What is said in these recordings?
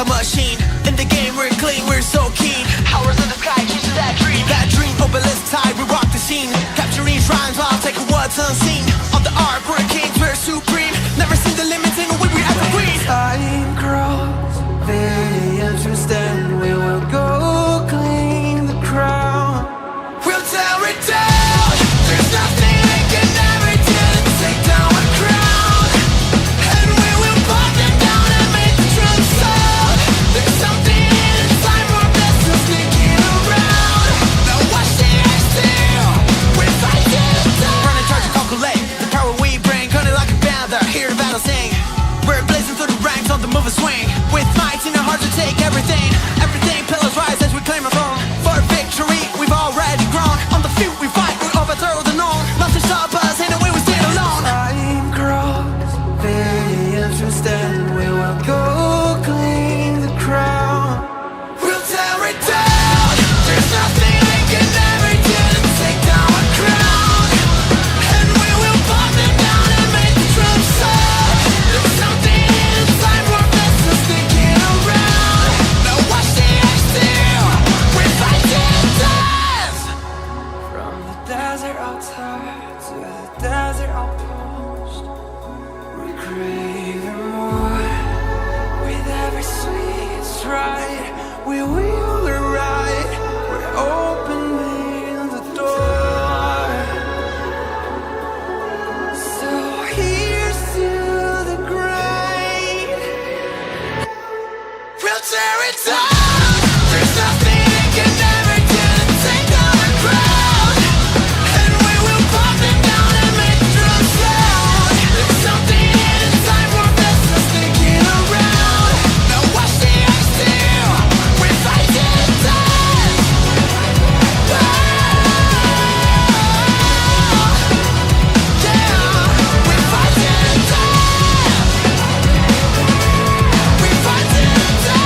a machine. In the game we're clean, we're so keen. Powers in the sky, chasing that dream. That dream, obelisk tide, we rock the scene. Capturing rhymes while taking what's unseen. On the arc, we're kings, we're supreme. Never seen the limits in a way we evergreen. Time grows very interesting. We will go claim the crown. We'll tear it down. There's nothing they can never do to take down a crown. And we will put them down and make the drum sound. There's something inside more vessels sneaking around. Now watch the still. We're fighting down. Running, charge, and calculate the power we bring. Gunning like a panther, hear the battle sing. We're blazing through the ranks on the move and swing. With might in our hearts to take everything. Everything pillars rise as we claim our throne. For victory, we've already grown. On the field we fight, we overthrow the known. Nothing stop us, ain't no way we stand alone. Time grows very interesting. We will go claim the crown. We'll tear it down. There's nothing they can never do to take down a crown. And we will put them down and make the drum sound. There's something inside more vessels sneaking around. Now watch the still. We're fighting death. From the desert outside to the desert outpost, we crave more. With every sweet stride, we wheel the right. We're opening the door. So here's to the grind. We'll tear it down. There's nothing they can never do to take down a crown. And we will put them down and make the drum sound. There's something inside more vessels sneaking around. Now watch the still. We're fighting death. Yeah, we're fighting death. We're fighting death.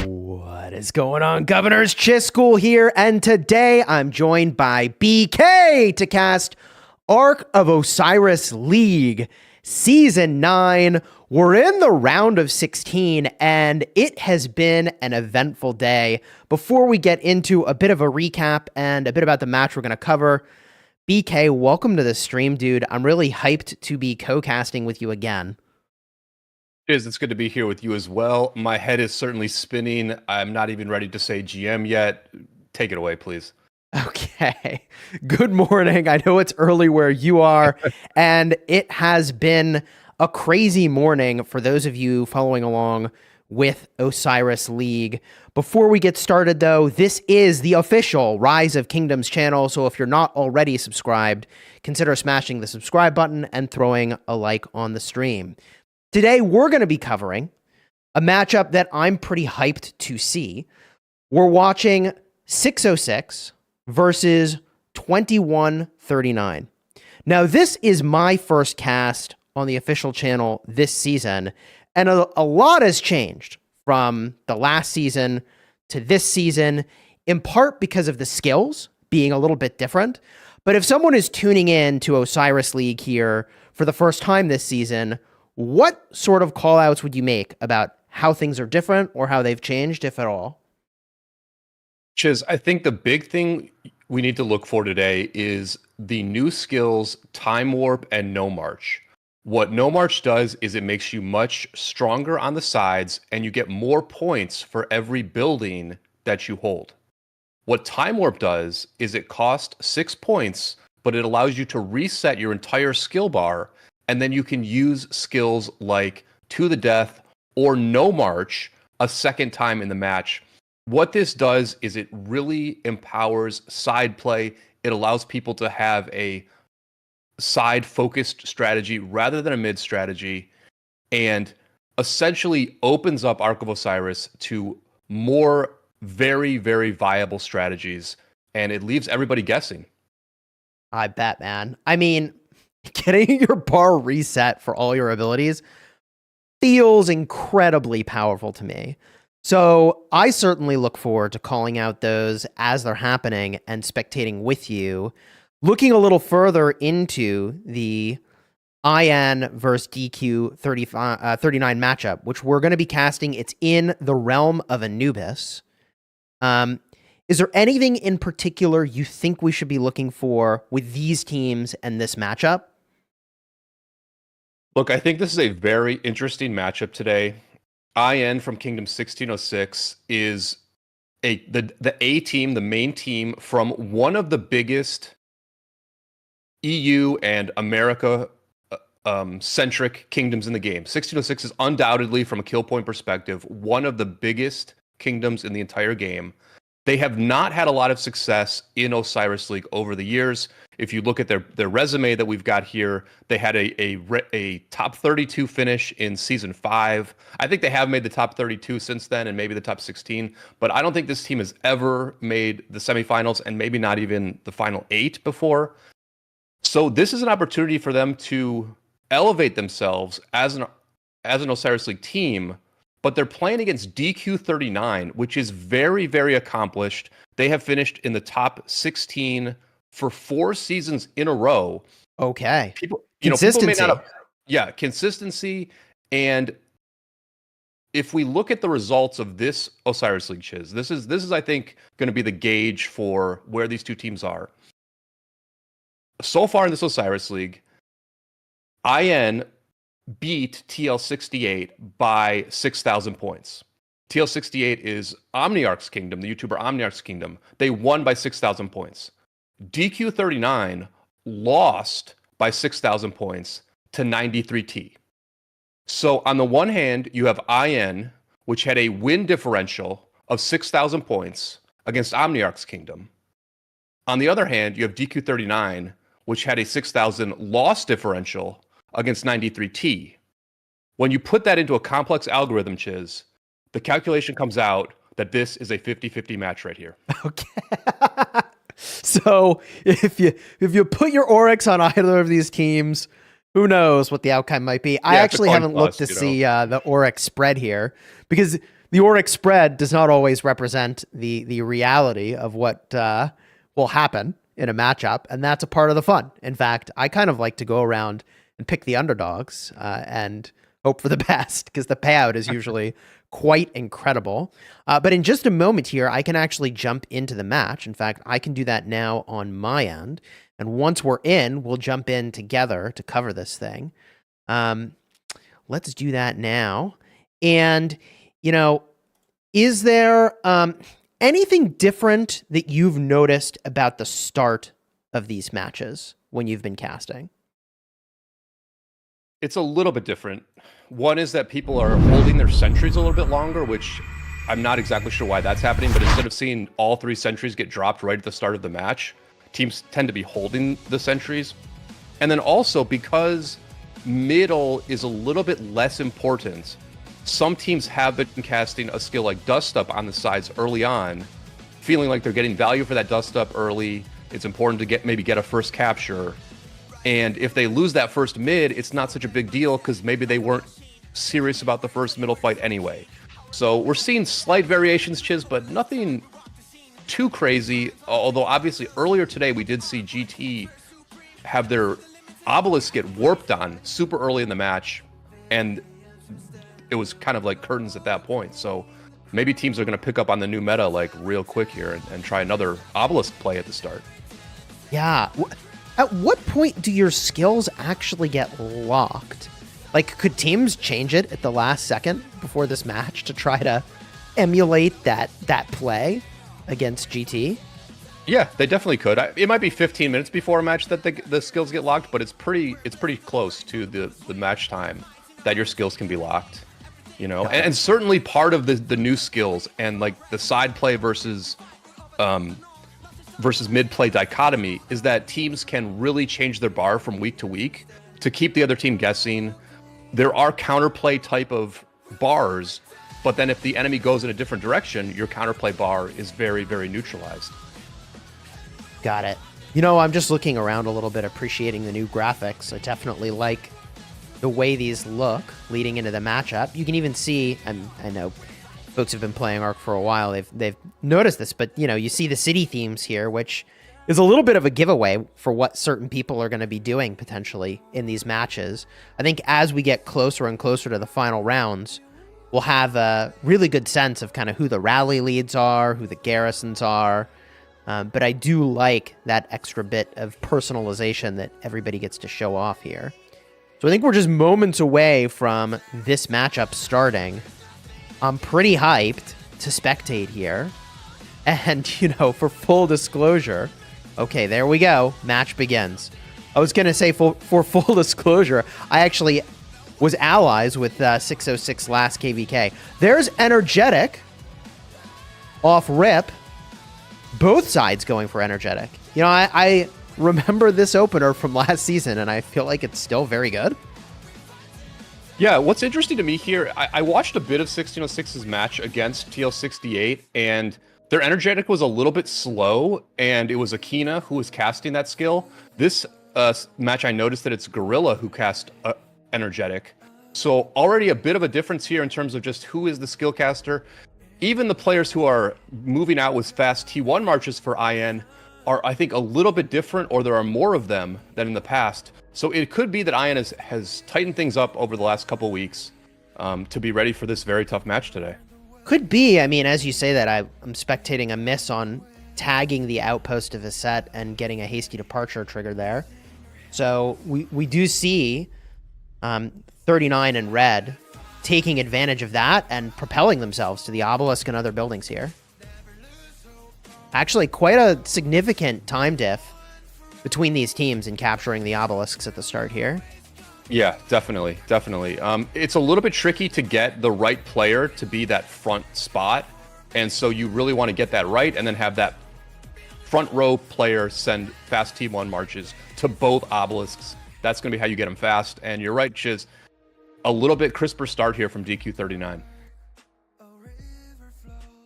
What is going on, Governors? Chiscool here, and today I'm joined by BK to cast Ark of Osiris League Season 9. We're in the round of 16, and it has been an eventful day. Before we get into a bit of a recap and a bit about the match we're going to cover, BK, welcome to the stream, dude. I'm really hyped to be co-casting with you again. It's good to be here with you as well. My head is certainly spinning. I'm not even ready to say GM yet. Take it away, please. Okay. Good morning. I know it's early where you are, and it has been a crazy morning for those of you following along with Osiris League. Before we get started, though, this is the official Rise of Kingdoms channel, so if you're not already subscribed, consider smashing the subscribe button and throwing a like on the stream. Today, we're going to be covering a matchup that I'm pretty hyped to see. We're watching 606 versus 2139. Now, this is my first cast on the official channel this season, and a lot has changed from the last season to this season, in part because of the skills being a little bit different. But if someone is tuning in to Osiris League here for the first time this season, what sort of call-outs would you make about how things are different or how they've changed, if at all? Chiz, I think the big thing we need to look for today is the new skills, Time Warp and No March. What No March does is it makes you much stronger on the sides, and you get more points for every building that you hold. What Time Warp does is it costs 6 points, but it allows you to reset your entire skill bar, and then you can use skills like To the Death or No March a second time in the match. What this does is it really empowers side play. It allows people to have a side-focused strategy rather than a mid strategy, and essentially opens up Ark of Osiris to more very, very viable strategies, and it leaves everybody guessing. I bet, man. I mean, getting your bar reset for all your abilities feels incredibly powerful to me. So I certainly look forward to calling out those as they're happening and spectating with you. Looking a little further into the IN versus DQ39 matchup, which we're going to be casting, it's in the realm of Anubis. Is there anything in particular you think we should be looking for with these teams and this matchup? Look, I think this is a very interesting matchup today. IN from Kingdom 1606 is the A team, the main team from one of the biggest EU and America centric kingdoms in the game. 1606 is undoubtedly, from a kill point perspective, one of the biggest kingdoms in the entire game. They have not had a lot of success in Osiris League over the years. If you look at their resume that we've got here, they had a top 32 finish in season 5. I think they have made the top 32 since then, and maybe the top 16. But I don't think this team has ever made the semifinals, and maybe not even the final 8 before. So this is an opportunity for them to elevate themselves as an Osiris League team. But they're playing against DQ39, which is very, very accomplished. They have finished in the top 16 for 4 seasons in a row. Okay. Consistency. People may not have, consistency. And if we look at the results of this Osiris League, Chiz, this is I think going to be the gauge for where these two teams are. So far in this Osiris League, IN beat TL68 by 6,000 points. TL68 is Omniarch's kingdom, the YouTuber Omniarch's kingdom. They won by 6,000 points. DQ39 lost by 6,000 points to 93T. So on the one hand, you have IN, which had a win differential of 6,000 points against Omniarch's kingdom. On the other hand, you have DQ39, which had a 6,000 loss differential against 93T. When you put that into a complex algorithm, Chiz, the calculation comes out that this is a 50-50 match right here. Okay. So if you put your Oryx on either of these teams, who knows what the outcome might be. I actually haven't looked to see the Oryx spread here, because the Oryx spread does not always represent the reality of what will happen in a matchup, and that's a part of the fun. In fact, I kind of like to go around and pick the underdogs and hope for the best, because the payout is usually quite incredible. But in just a moment here, I can actually jump into the match. In fact, I can do that now on my end. And once we're in, we'll jump in together to cover this thing. Let's do that now. And, is there anything different that you've noticed about the start of these matches when you've been casting? It's a little bit different. One is that people are holding their sentries a little bit longer, which I'm not exactly sure why that's happening, but instead of seeing all 3 sentries get dropped right at the start of the match, teams tend to be holding the sentries. And then also, because middle is a little bit less important, some teams have been casting a skill like Dust Up on the sides early on, feeling like they're getting value for that Dust Up early. It's important to get a first capture. And if they lose that first mid, it's not such a big deal, because maybe they weren't serious about the first middle fight anyway. So we're seeing slight variations, Chiz, but nothing too crazy. Although obviously earlier today we did see GT have their obelisk get warped on super early in the match, and it was kind of like curtains at that point. So maybe teams are going to pick up on the new meta like real quick here and try another obelisk play at the start. Yeah. At what point do your skills actually get locked? Like, could teams change it at the last second before this match to try to emulate that play against GT? Yeah, they definitely could. It might be 15 minutes before a match that the skills get locked, but it's pretty close to the match time that your skills can be locked. And certainly part of the new skills and like the side play versus mid play dichotomy is that teams can really change their bar from week to week to keep the other team guessing. There are counterplay type of bars, but then if the enemy goes in a different direction, your counterplay bar is very, very neutralized. Got it. I'm just looking around a little bit, appreciating the new graphics. I definitely like the way these look leading into the matchup. You can even see, I know folks have been playing Ark for a while. They've noticed this, but you see the city themes here, which is a little bit of a giveaway for what certain people are going to be doing potentially in these matches. I think as we get closer and closer to the final rounds, we'll have a really good sense of kind of who the rally leads are, who the garrisons are. But I do like that extra bit of personalization that everybody gets to show off here. So I think we're just moments away from this matchup starting. I'm pretty hyped to spectate here. And, for full disclosure, okay, there we go. Match begins. I was going to say for full disclosure, I actually was allies with 606 last KVK. There's Energetic off rip. Both sides going for Energetic. I remember this opener from last season, and I feel like it's still very good. Yeah, what's interesting to me here, I watched a bit of 1606's match against TL68, and their Energetic was a little bit slow, and it was Akina who was casting that skill. This match, I noticed that it's Gorilla who cast Energetic. So already a bit of a difference here in terms of just who is the skill caster. Even the players who are moving out with fast T1 marches for IN are, I think, a little bit different, or there are more of them than in the past. So it could be that IN has tightened things up over the last couple weeks to be ready for this very tough match today. Could be. I mean, as you say that, I'm spectating a miss on tagging the outpost of a set and getting a hasty departure trigger there. So we do see 39 in red taking advantage of that and propelling themselves to the obelisk and other buildings here. Actually, quite a significant time diff between these teams in capturing the obelisks at the start here. Yeah, definitely. It's a little bit tricky to get the right player to be that front spot, and so you really want to get that right and then have that front row player send fast T1 marches to both obelisks. That's going to be how you get them fast, and you're right, Chiz. A little bit crisper start here from DQ39.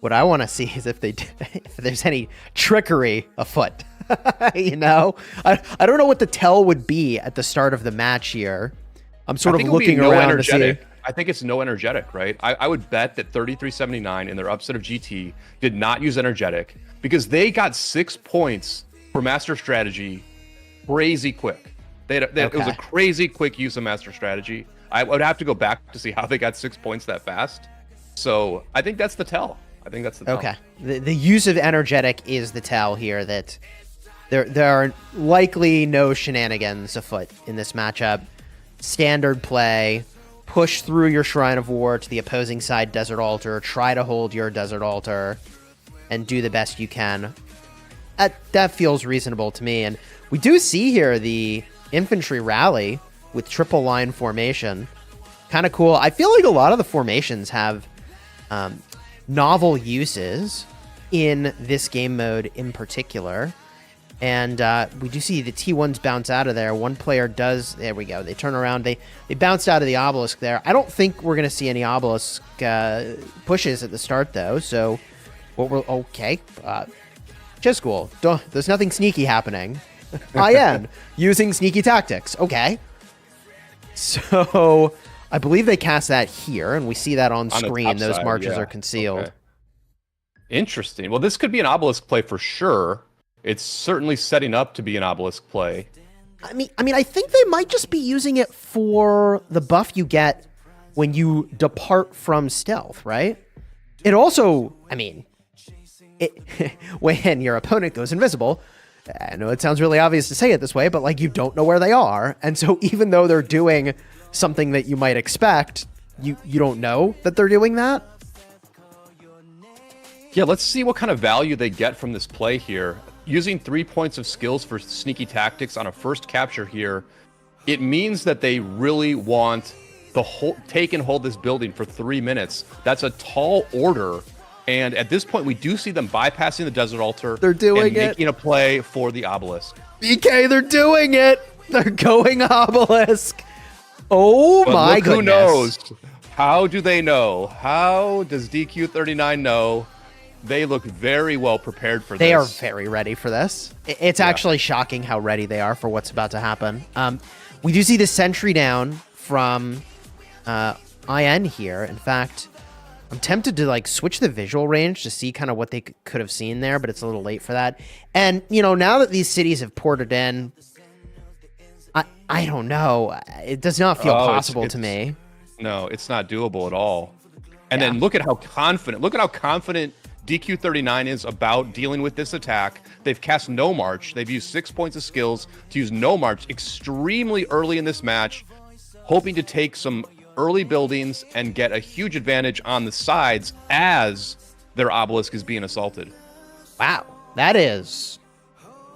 What I want to see is if there's any trickery afoot. I don't know what the tell would be at the start of the match here. I'm sort of looking around to see. I think it's no Energetic, right? I would bet that 3379 in their upset of GT did not use Energetic because they got 6 points for Master Strategy crazy quick. It was a crazy quick use of Master Strategy. I would have to go back to see how they got 6 points that fast. So I think that's the tell. Okay. The use of Energetic is the tell here that there are likely no shenanigans afoot in this matchup. Standard play, push through your Shrine of War to the opposing side Desert Altar, try to hold your Desert Altar, and do the best you can. That feels reasonable to me. And we do see here the infantry rally with triple line formation. Kind of cool. I feel like a lot of the formations have novel uses in this game mode in particular. And we do see the T1s bounce out of there. One player does. There we go. They turn around. They bounced out of the obelisk there. I don't think we're going to see any obelisk pushes at the start, though. So what we're okay. Just cool. There's nothing sneaky happening. IN using sneaky tactics. Okay. So I believe they cast that here, and we see that on screen. Those marches are concealed. Okay. Interesting. Well, this could be an obelisk play for sure. It's certainly setting up to be an obelisk play. I mean, I think they might just be using it for the buff you get when you depart from stealth, right? It also, when your opponent goes invisible, I know it sounds really obvious to say it this way, but like you don't know where they are. And so even though they're doing something that you might expect, you don't know that they're doing that. Yeah, let's see what kind of value they get from this play here. Using 3 points of skills for sneaky tactics on a first capture here, it means that they really want to take and hold this building for 3 minutes. That's a tall order. And at this point, we do see them bypassing the Desert Altar. They're doing and making a play for the obelisk. BK, they're doing it. They're going obelisk. Oh but my look goodness. Who knows? How do they know? How does DQ39 know? They look very well prepared for this. They are very ready for this. It's actually shocking how ready they are for what's about to happen. We do see the sentry down from IN here. In fact, I'm tempted to like switch the visual range to see kind of what they could have seen there, but it's a little late for that. And, you know, now that these cities have ported in, I don't know. It does not feel possible to me. No, it's not doable at all. And then look at how confident DQ39 is about dealing with this attack. They've cast No March. They've used 6 points of skills to use No March extremely early in this match, hoping to take some early buildings and get a huge advantage on the sides as their obelisk is being assaulted. Wow, that is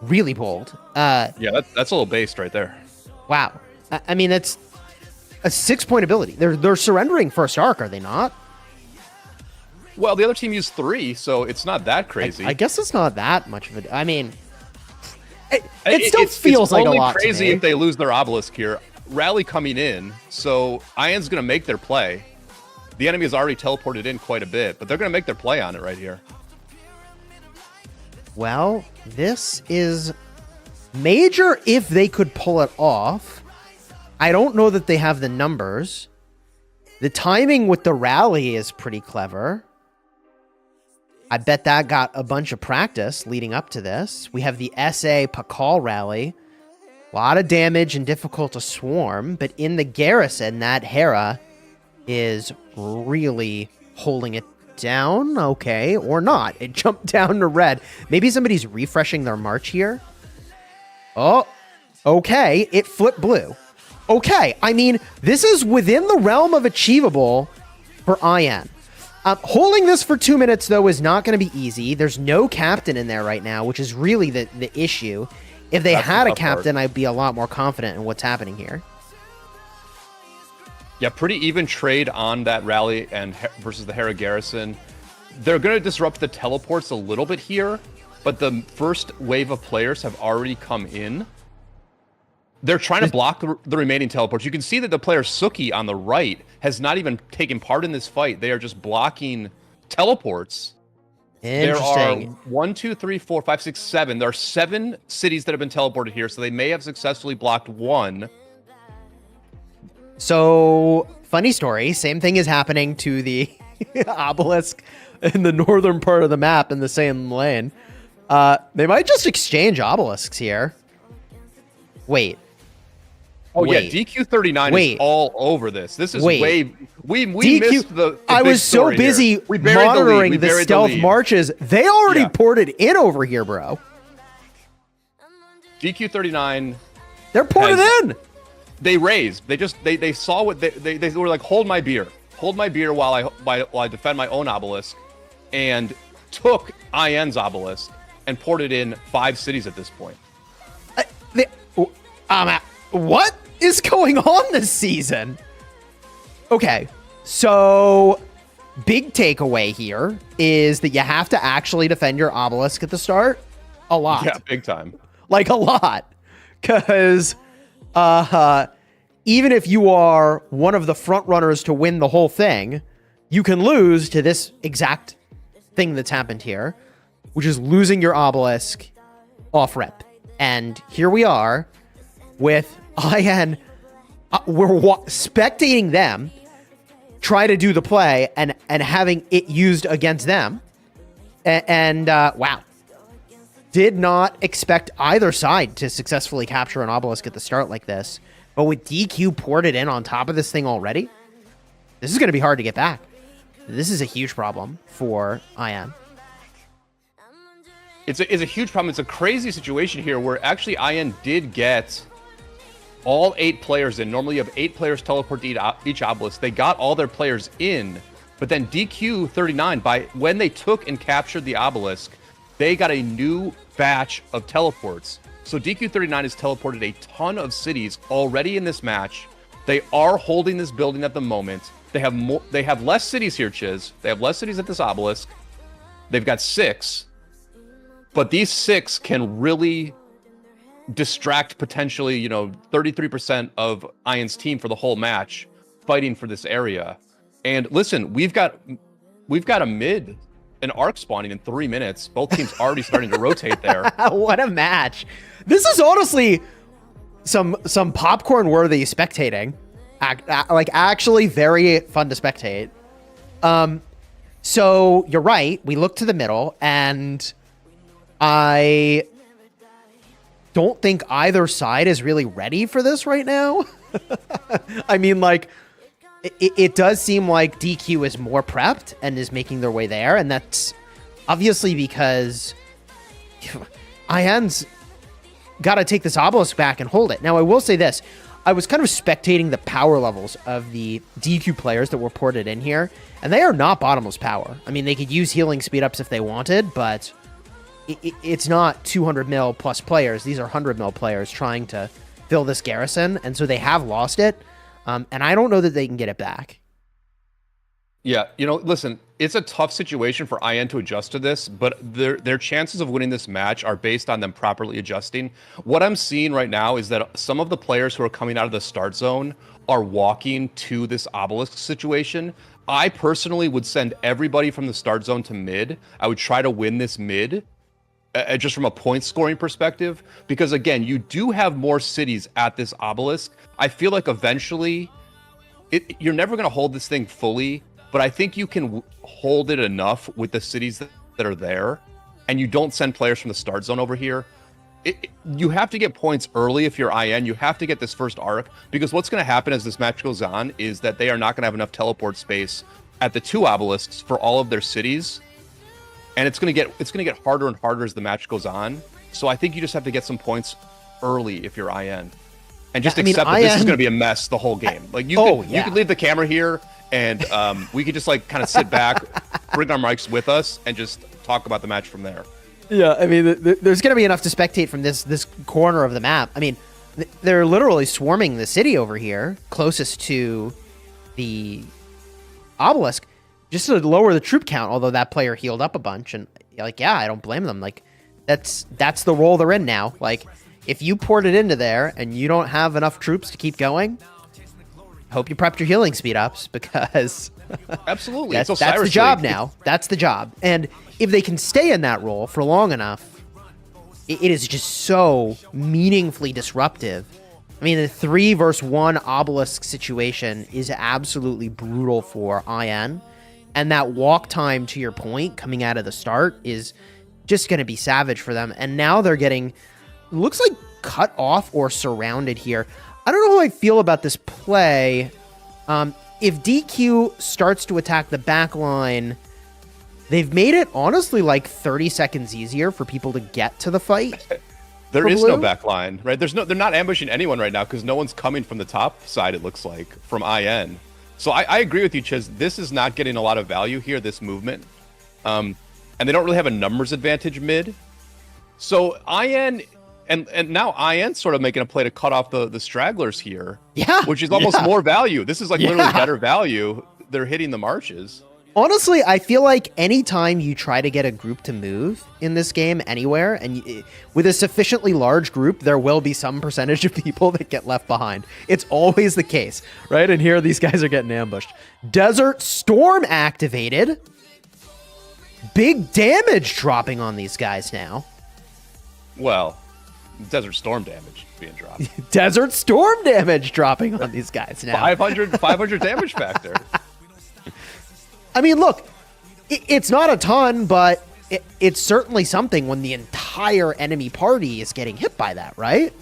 really bold. Yeah, that's a little based right there. Wow. I mean, that's a 6-point ability. They're surrendering first arc, are they not? Well, the other team used 3, so it's not that crazy. I guess it's not that much of a... I mean, it still feels like a lot crazy to me. if they lose their obelisk here. Rally coming in, so Ian's going to make their play. The enemy has already teleported in quite a bit, but they're going to make their play on it right here. Well, this is major if they could pull it off. I don't know that they have the numbers. The timing with the rally is pretty clever. I bet that got a bunch of practice leading up to this. We have the SA Pakal rally. A lot of damage and difficult to swarm, but in the garrison, that Hera is really holding it down. Okay, or not. It jumped down to red. Maybe somebody's refreshing their march here. Oh, okay. It flipped blue. Okay, I mean, this is within the realm of achievable for IN. Holding this for 2 minutes, though, is not going to be easy. There's no captain in there right now, which is really the issue. If they had a captain, I'd be a lot more confident in what's happening here. Yeah, pretty even trade on that rally and versus the Hera garrison. They're going to disrupt the teleports a little bit here, but the first wave of players have already come in. They're trying to block the remaining teleports. You can see that the player Suki on the right has not even taken part in this fight. They are just blocking teleports. Interesting. There are 1, 2, 3, 4, 5, 6, 7. There are 7 cities that have been teleported here, so they may have successfully blocked 1. So, funny story. Same thing is happening to the obelisk in the northern part of the map in the same lane. They might just exchange obelisks here. Wait. Oh, Wait. yeah, DQ39 is all over this. This is Wait. We DQ, missed the I was so busy monitoring the stealth marches. They already ported in over here, bro. DQ39. They're ported in. They raised. They saw what they were like. Hold my beer. Hold my beer while I defend my own obelisk, and took IN's obelisk and ported in 5 cities at this point. What is going on this season? Okay, so big takeaway here is that you have to actually defend your obelisk at the start. A lot. Yeah, big time. Like a lot. Because even if you are one of the front runners to win the whole thing, you can lose to this exact thing that's happened here, which is losing your obelisk off rep. And here we are with IN. We're spectating them try to do the play and having it used against them. And wow. Did not expect either side to successfully capture an obelisk at the start like this. But with DQ ported in on top of this thing already, this is going to be hard to get back. This is a huge problem for IN. It's a huge problem. It's a crazy situation here where actually IN did get all 8 players in. Normally you have 8 players teleport to each obelisk. They got all their players in, but then DQ39, when they took and captured the obelisk, they got a new batch of teleports. So DQ39 has teleported a ton of cities already in this match. They are holding this building at the moment. They have less cities here, Chiz. They have less cities at this obelisk. They've got 6. But these 6 can really distract potentially, 33% of IN's team for the whole match fighting for this area. And listen, we've got a mid an arc spawning in 3 minutes. Both teams already starting to rotate there. What a match. This is honestly some popcorn worthy spectating. Like actually very fun to spectate. So you're right. We look to the middle, and I don't think either side is really ready for this right now. I mean, like, it does seem like DQ is more prepped and is making their way there, and that's obviously because IN's got to take this obelisk back and hold it. Now, I will say this. I was kind of spectating the power levels of the DQ players that were ported in here, and they are not bottomless power. I mean, they could use healing speed ups if they wanted, but it's not 200 mil plus players. These are 100 mil players trying to fill this garrison, and so they have lost it, and I don't know that they can get it back. Yeah, listen, it's a tough situation for IN to adjust to this, but their chances of winning this match are based on them properly adjusting. What I'm seeing right now is that some of the players who are coming out of the start zone are walking to this obelisk situation. I personally would send everybody from the start zone to mid. I would try to win this mid, just from a point scoring perspective, because again, you do have more cities at this obelisk. I feel like eventually, you're never going to hold this thing fully, but I think you can hold it enough with the cities that are there, and you don't send players from the start zone over here. You have to get points early if you're IN. You have to get this first arc, because what's going to happen as this match goes on is that they are not going to have enough teleport space at the 2 obelisks for all of their cities, and it's going to get harder and harder as the match goes on. So I think you just have to get some points early if you're IN, and just accept that this is going to be a mess the whole game. Like you could leave the camera here, and we could just like kind of sit back, bring our mics with us, and just talk about the match from there. Yeah, I mean, there's going to be enough to spectate from this corner of the map. I mean, they're literally swarming the city over here, closest to the obelisk, just to lower the troop count, although that player healed up a bunch. And, like, yeah, I don't blame them. Like, that's the role they're in now. Like, if you poured it into there and you don't have enough troops to keep going, hope you prepped your healing speed ups, because absolutely, that's the job now. That's the job. And if they can stay in that role for long enough, it is just so meaningfully disruptive. I mean, the 3 versus 1 obelisk situation is absolutely brutal for IN. And that walk time, to your point, coming out of the start is just going to be savage for them. And now they're getting, looks like, cut off or surrounded here. I don't know how I feel about this play. If DQ starts to attack the back line, they've made it, honestly, like 30 seconds easier for people to get to the fight. There is no back line, right? They're not ambushing anyone right now because no one's coming from the top side, it looks like, from IN. So I agree with you, Chiz. This is not getting a lot of value here, this movement. And they don't really have a numbers advantage mid. So IN... And now IN's sort of making a play to cut off the stragglers here. Yeah. Which is almost more value. This is like literally better value. They're hitting the marches. Honestly, I feel like anytime you try to get a group to move in this game anywhere, and with a sufficiently large group, there will be some percentage of people that get left behind. It's always the case, right? And here these guys are getting ambushed. Desert Storm activated. Big damage dropping on these guys now. Well, Desert Storm damage being dropped. Desert Storm damage dropping on these guys now. 500 damage factor. I mean, look, it's not a ton, but it's certainly something when the entire enemy party is getting hit by that, right?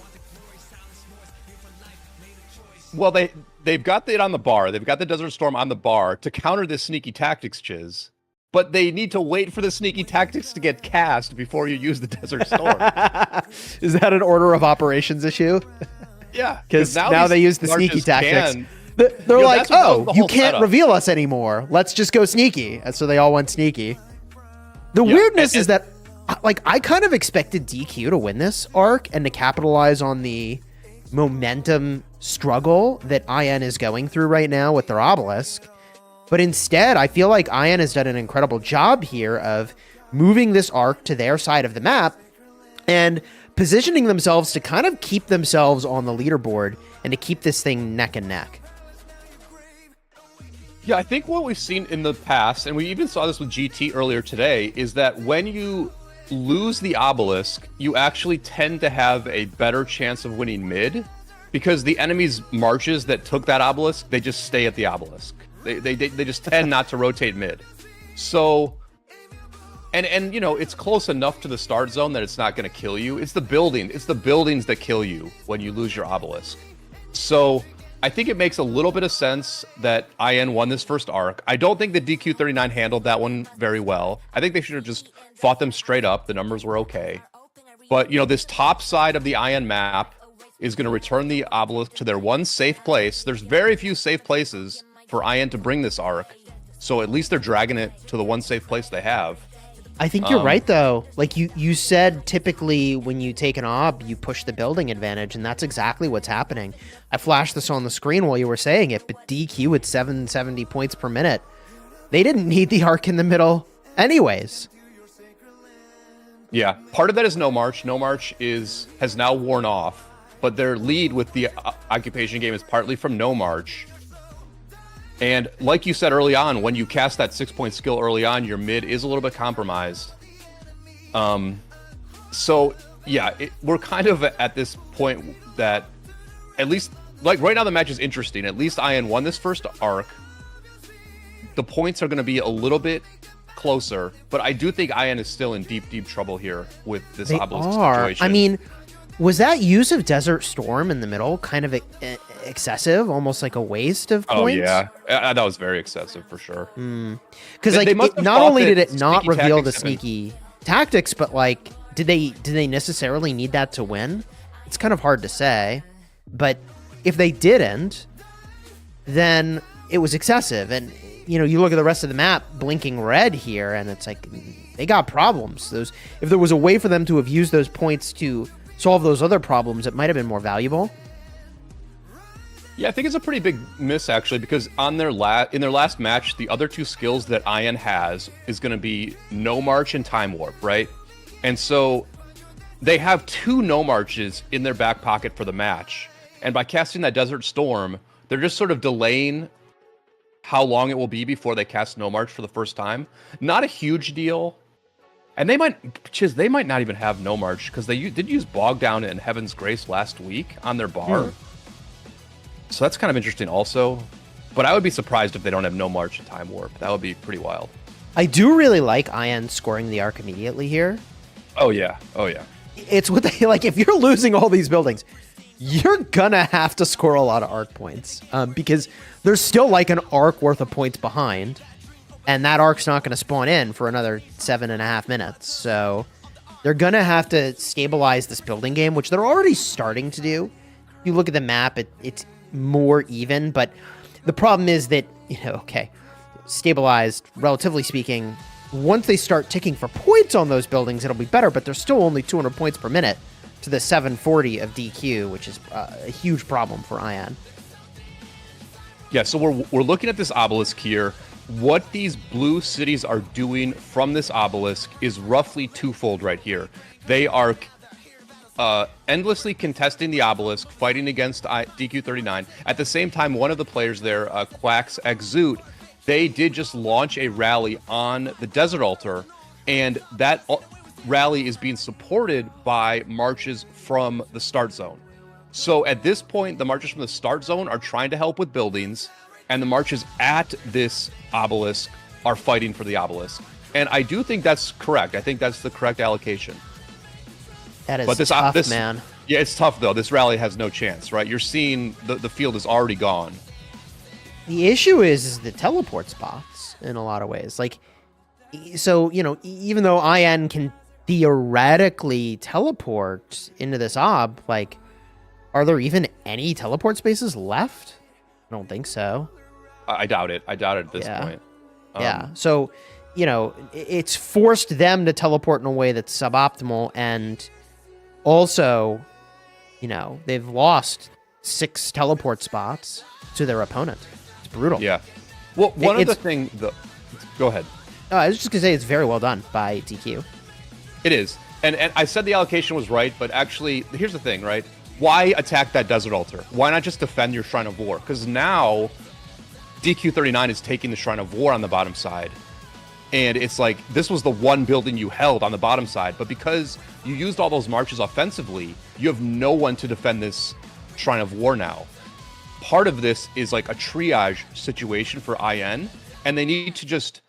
Well, they've got it on the bar. They've got the Desert Storm on the bar to counter this sneaky tactics, Chiz. But they need to wait for the sneaky tactics to get cast before you use the Desert Storm. Is that an order of operations issue? Yeah. Because now they use the sneaky tactics. They're like, oh, you can't reveal us anymore. Let's just go sneaky. And so they all went sneaky. The weirdness is that, like, I kind of expected DQ to win this arc and to capitalize on the momentum struggle that IN is going through right now with their obelisk. But instead, I feel like IN has done an incredible job here of moving this arc to their side of the map and positioning themselves to kind of keep themselves on the leaderboard and to keep this thing neck and neck. Yeah, I think what we've seen in the past, and we even saw this with GT earlier today, is that when you lose the obelisk, you actually tend to have a better chance of winning mid, because the enemy's marches that took that obelisk, they just stay at the obelisk. They just tend not to rotate mid. So, and you know, it's close enough to the start zone that it's not going to kill you. It's the buildings that kill you when you lose your obelisk. So I think it makes a little bit of sense that IN won this first arc. I don't think the DQ39 handled that one very well. I think they should have just fought them straight up. The numbers were okay. But, you know, this top side of the IN map is going to return the obelisk to their one safe place. There's very few safe places for IN to bring this arc. So at least they're dragging it to the one safe place they have. I think you're right, though. Like you said, typically when you take an ob, you push the building advantage, and that's exactly what's happening. I flashed this on the screen while you were saying it, but DQ at 770 points per minute, they didn't need the arc in the middle anyways. Yeah, part of that is No March. No March has now worn off, but their lead with the occupation game is partly from No March. And like you said early on, when you cast that 6-point skill early on, your mid is a little bit compromised. So yeah, we're kind of at this point that at least, like right now the match is interesting. At least IN won this first arc. The points are going to be a little bit closer, but I do think IN is still in deep trouble here with this obelisk situation. I mean, was that use of Desert Storm in the middle kind of excessive, almost like a waste of points? Oh yeah, that was very excessive for sure. Because like, not only did it not reveal the sneaky tactics, but like, did they necessarily need that to win? It's kind of hard to say, but if they didn't, then it was excessive. And you know, you look at the rest of the map, blinking red here, and it's like they got problems. If there was a way for them to have used those points to solve those other problems, it might have been more valuable. Yeah, I think it's a pretty big miss actually, because on their in their last match, the other two skills that IN has is going to be No March and Time Warp, right? And so they have two No Marches in their back pocket for the match, and by casting that Desert Storm, they're just sort of delaying how long it will be before they cast No March for the first time. Not a huge deal. And they might not even have No March, because they did use Bog Down and Heaven's Grace last week on their bar. So that's kind of interesting also. But I would be surprised if they don't have No March and Time Warp. That would be pretty wild. I do really like IN scoring the arc immediately here. Oh yeah. Oh yeah. It's what they like. If you're losing all these buildings, you're gonna have to score a lot of arc points, because there's still like an arc worth of points behind. And that arc's not going to spawn in for another 7.5 minutes. So they're going to have to stabilize this building game, which they're already starting to do. If you look at the map, it's more even. But the problem is that, you know, okay, stabilized, relatively speaking, once they start ticking for points on those buildings, it'll be better. But there's still only 200 points per minute to the 740 of DQ, which is a huge problem for IN. Yeah, so we're looking at this obelisk here. What these blue cities are doing from this obelisk is roughly twofold right here. They are endlessly contesting the obelisk, fighting against DQ39. At the same time, one of the players there, Quack's Exute, they did just launch a rally on the Desert Altar, and that rally is being supported by marches from the start zone. So at this point, the marches from the start zone are trying to help with buildings, and the marches at this obelisk are fighting for the obelisk. And I do think that's correct. I think that's the correct allocation. That is tough, man. Yeah, it's tough, though. This rally has no chance, right? You're seeing the field is already gone. The issue is the teleport spots in a lot of ways. Like, so, you know, even though IN can theoretically teleport into this ob, like, are there even any teleport spaces left? I don't think so. I doubt it. I doubt it at this point. Yeah. So, you know, it's forced them to teleport in a way that's suboptimal. And also, you know, they've lost 6 teleport spots to their opponent. It's brutal. Yeah. Well, one other thing, go ahead. I was just going to say it's very well done by DQ. It is. And I said the allocation was right, but actually, here's the thing, right? Why attack that Desert Altar? Why not just defend your Shrine of War? Because now DQ39 is taking the Shrine of War on the bottom side. And it's like, this was the one building you held on the bottom side. But because you used all those marches offensively, you have no one to defend this Shrine of War now. Part of this is like a triage situation for IN. And they need to just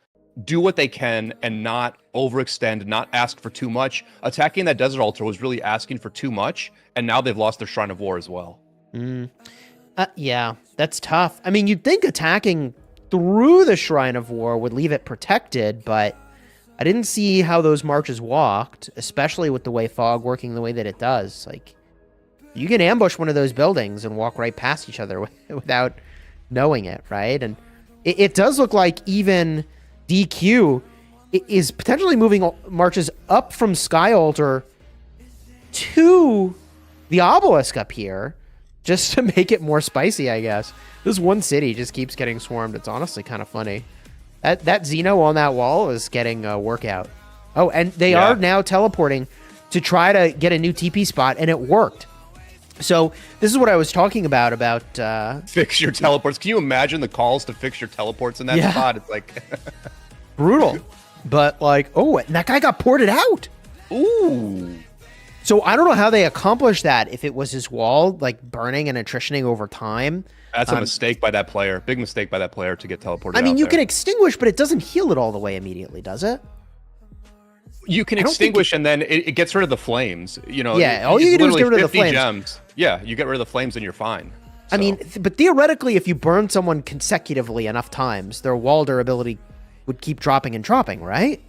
do what they can and not overextend, not ask for too much. Attacking that desert altar was really asking for too much, and now they've lost their Shrine of War as well. Yeah, that's tough. I mean, you'd think attacking through the Shrine of War would leave it protected, but I didn't see how those marches walked, especially with the way fog working the way that it does. Like, you can ambush one of those buildings and walk right past each other without knowing it, right? And it does look like even DQ is potentially moving marches up from Sky Altar to the obelisk up here just to make it more spicy, I guess. This one city just keeps getting swarmed. It's honestly kind of funny. That Xeno on that wall is getting a workout. Oh, and they are now teleporting to try to get a new TP spot, and it worked. So this is what I was talking about fix your teleports. Can you imagine the calls to fix your teleports in that spot? It's like brutal. But like, oh, and that guy got ported out. Ooh. So I don't know how they accomplished that. If it was his wall like burning and attritioning over time. That's a mistake by that player. Big mistake by that player to get teleported. I mean, you there. can extinguish, but it doesn't heal it all the way immediately, does it? You can extinguish and then it gets rid of the flames. You know, yeah, all you can do is get rid of the flames. Gems. Yeah, you get rid of the flames and you're fine. I mean, but theoretically, if you burn someone consecutively enough times, their wall durability would keep dropping and dropping, right?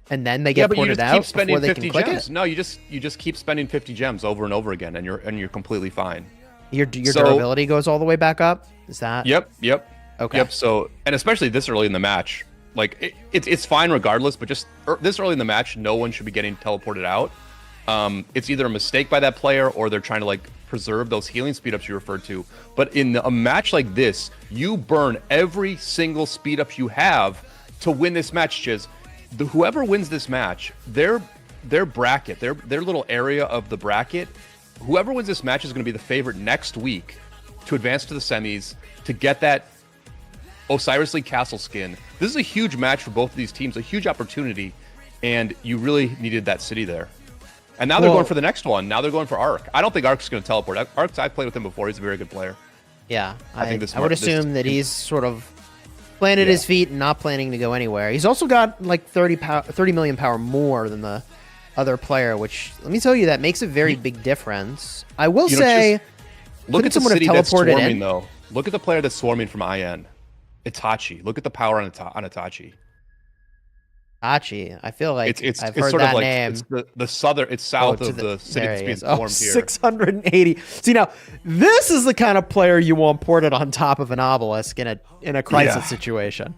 And then they get ported out keep spending before they 50 can click gems. it? No, you just keep spending 50 gems over and over again, and you're completely fine. Your durability goes all the way back up? Is that? Yep. Okay. Yep. So, and especially this early in the match, like it's fine regardless, but just this early in the match, no one should be getting teleported out. It's either a mistake by that player or they're trying to like preserve those healing speed ups you referred to. But in a match like this, you burn every single speed up you have to win this match, Chiz. Whoever wins this match, their bracket, their little area of the bracket, whoever wins this match is going to be the favorite next week to advance to the semis to get that Osiris League Castle skin. This is a huge match for both of these teams, a huge opportunity, and you really needed that city there. And now they're going for the next one. Now they're going for Ark. I don't think Ark's going to teleport. Ark's, I've played with him before. He's a very good player. Yeah, I think I would assume that he's sort of planted his feet and not planning to go anywhere. He's also got like 30 million power more than the other player, which, let me tell you, that makes a very big difference. I will say, look at the city that's teleported swarming, though. Look at the player that's swarming from IN. Itachi. Look at the power on Itachi. Itachi. I feel like I've heard sort that of like, name. It's the southern, it's south of the city that's being swarmed here. 680. See, now, this is the kind of player you want ported on top of an obelisk in a crisis situation.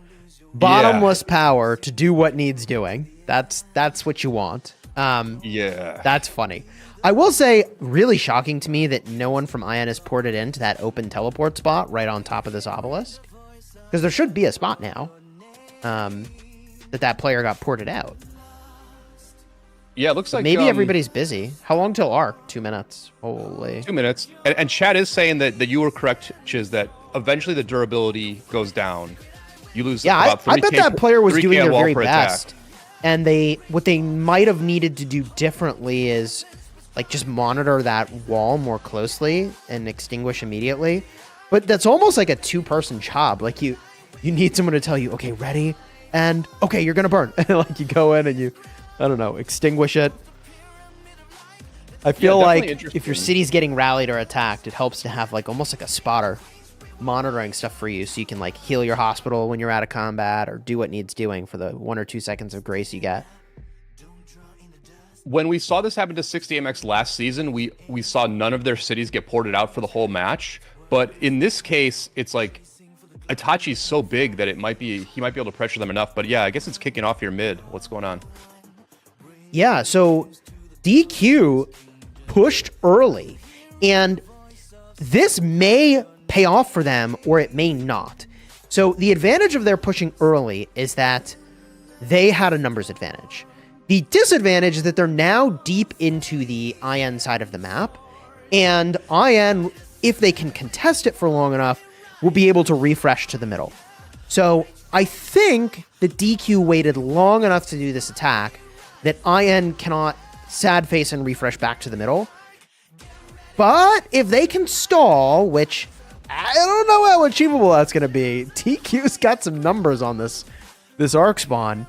Bottomless power to do what needs doing. That's what you want. That's funny. I will say, really shocking to me that no one from IN is ported into that open teleport spot right on top of this obelisk. Because there should be a spot now that player got ported out. Yeah, it looks like maybe everybody's busy. How long till Ark? 2 minutes. Holy. 2 minutes. And Chad is saying that you were correct, Chiz, that eventually the durability goes down. You lose about 3K. I bet that player was doing their very attack. best. And what they might have needed to do differently is like just monitor that wall more closely and extinguish immediately. But that's almost like a two-person job. Like you need someone to tell you, okay, ready, and okay, you're gonna burn. And like you go in and you, I don't know, extinguish it. I feel like if your city's getting rallied or attacked, it helps to have like almost like a spotter monitoring stuff for you, so you can like heal your hospital when you're out of combat or do what needs doing for the 1 or 2 seconds of grace you get. When we saw this happen to 60MX last season, we saw none of their cities get ported out for the whole match. But in this case, it's like Itachi's so big that he might be able to pressure them enough. But yeah, I guess it's kicking off here mid. What's going on? Yeah, so DQ pushed early, and this may pay off for them or it may not. So the advantage of their pushing early is that they had a numbers advantage. The disadvantage is that they're now deep into the IN side of the map, and IN, if they can contest it for long enough, will be able to refresh to the middle. So I think that DQ waited long enough to do this attack that IN cannot sad face and refresh back to the middle. But if they can stall, which I don't know how achievable that's going to be, DQ's got some numbers on this this arc spawn,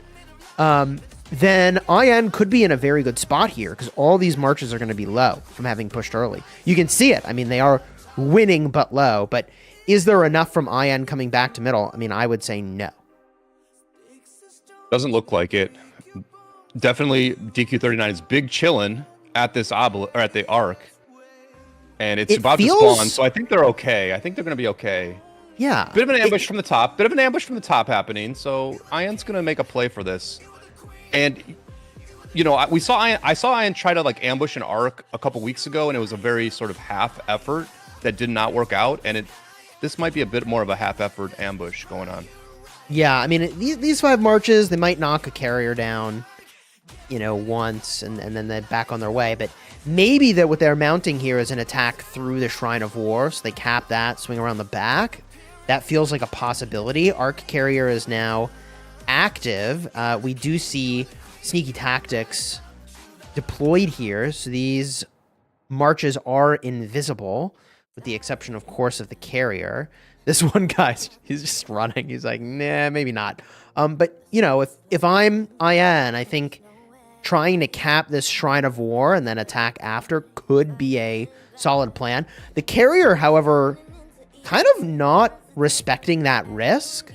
then IN could be in a very good spot here because all these marches are going to be low from having pushed early. You can see it. I mean, they are winning but low, but is there enough from IN coming back to middle? I mean, I would say no. Doesn't look like it. Definitely DQ39 is big chillin' at this or at the arc. And it's about to spawn, so I think they're okay. I think they're going to be okay. Yeah. Bit of an ambush from the top. Bit of an ambush from the top happening, so IN's going to make a play for this. And, you know, I saw IN try to, like, ambush an arc a couple weeks ago, and it was a very sort of half effort that did not work out. And this might be a bit more of a half effort ambush going on. Yeah, I mean, these 5 marches, they might knock a carrier down, you know, once, and then they're back on their way. But maybe that what they're mounting here is an attack through the Shrine of War, so they cap that, swing around the back. That feels like a possibility. Arc Carrier is now active. We do see Sneaky Tactics deployed here, so these marches are invisible, with the exception, of course, of the carrier. This one guy, he's just running. He's like, nah, maybe not. But, you know, if I'm IN, I think trying to cap this Shrine of War and then attack after could be a solid plan. The carrier, however, kind of not respecting that risk,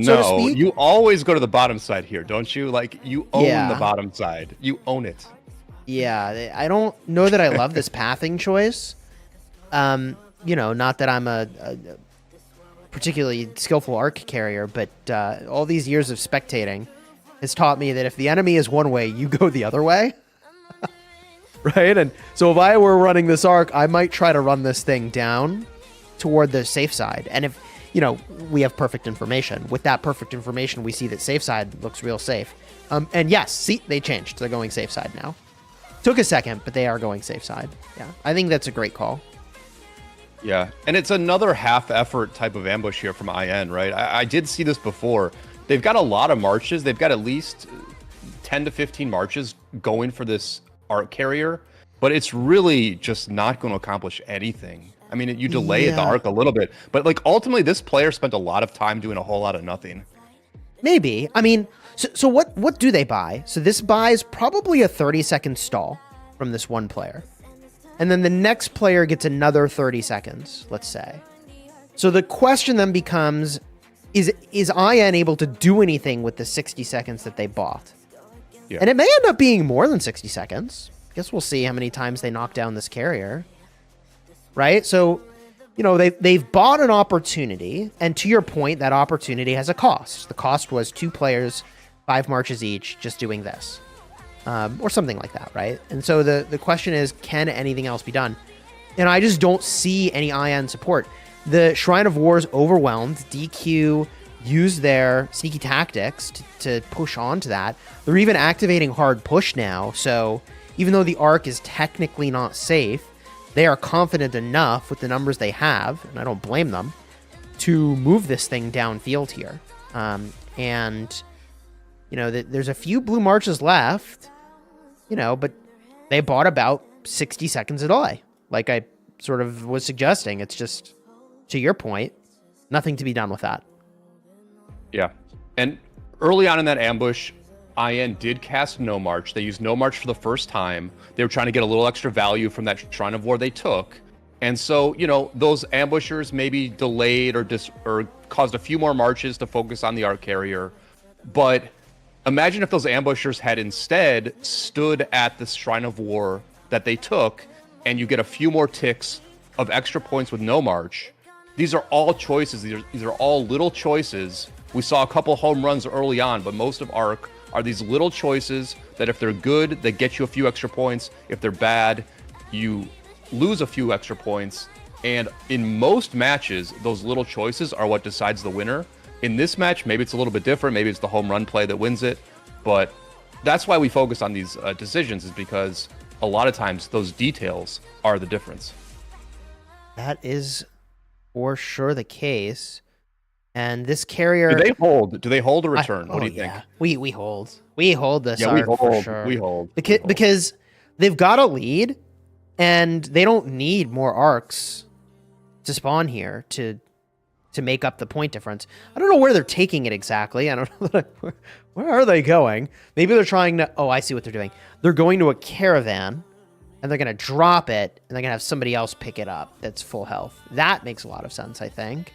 so to speak. You always go to the bottom side here, don't you? Like, you own the bottom side. You own it. Yeah, I don't know that I love this pathing choice. You know, not that I'm a particularly skillful arc carrier, but all these years of spectating has taught me that if the enemy is one way, you go the other way. Right? And so if I were running this arc, I might try to run this thing down toward the safe side. And if, you know, we have perfect information. With that perfect information, we see that safe side looks real safe. And yes, see, they changed. They're going safe side now. Took a second, but they are going safe side. Yeah, I think that's a great call. Yeah, and it's another half-effort type of ambush here from IN, right? I did see this before. They've got a lot of marches. They've got at least 10 to 15 marches going for this arc carrier, but it's really just not going to accomplish anything. I mean, you delay the arc a little bit, but like ultimately this player spent a lot of time doing a whole lot of nothing. Maybe. I mean, so what do they buy? So this buys probably a 30-second stall from this one player. And then the next player gets another 30 seconds, let's say. So the question then becomes, is IN able to do anything with the 60 seconds that they bought? Yeah. And it may end up being more than 60 seconds. Guess we'll see how many times they knock down this carrier. Right? So, you know, they've bought an opportunity, and to your point, that opportunity has a cost. The cost was 2 players, 5 marches each, just doing this. Or something like that, right? And so the question is, can anything else be done? And I just don't see any IN support. The Shrine of War is overwhelmed. DQ used their sneaky tactics to push on to that. They're even activating hard push now, so even though the arc is technically not safe, they are confident enough with the numbers they have, and I don't blame them, to move this thing downfield here. And, you know, there's a few blue marches left, you know, but they bought about 60 seconds a delay. Like I sort of was suggesting, it's just, to your point, nothing to be done with that. Yeah. And early on in that ambush, IN did cast No March. They used No March for the first time. They were trying to get a little extra value from that Shrine of War they took. And so, you know, those ambushers maybe delayed or caused a few more marches to focus on the arc carrier. But imagine if those ambushers had instead stood at the Shrine of War that they took, and you get a few more ticks of extra points with No March. These are all choices. These are all little choices. We saw a couple home runs early on, but most of Arc are these little choices that if they're good, they get you a few extra points. If they're bad, you lose a few extra points. And in most matches, those little choices are what decides the winner. In this match, maybe it's a little bit different. Maybe it's the home run play that wins it. But that's why we focus on these decisions, is because a lot of times those details are the difference. That is for sure the case. And this carrier... Do they hold? Do they hold or return? What do you think? We hold. We hold this arc for sure. We hold. Because they've got a lead, and they don't need more arcs to spawn here to to make up the point difference. I don't know where they're taking it exactly. I don't know. Where are they going? Maybe they're trying to... Oh, I see what they're doing. They're going to a caravan, and they're going to drop it, and they're going to have somebody else pick it up that's full health. That makes a lot of sense, I think.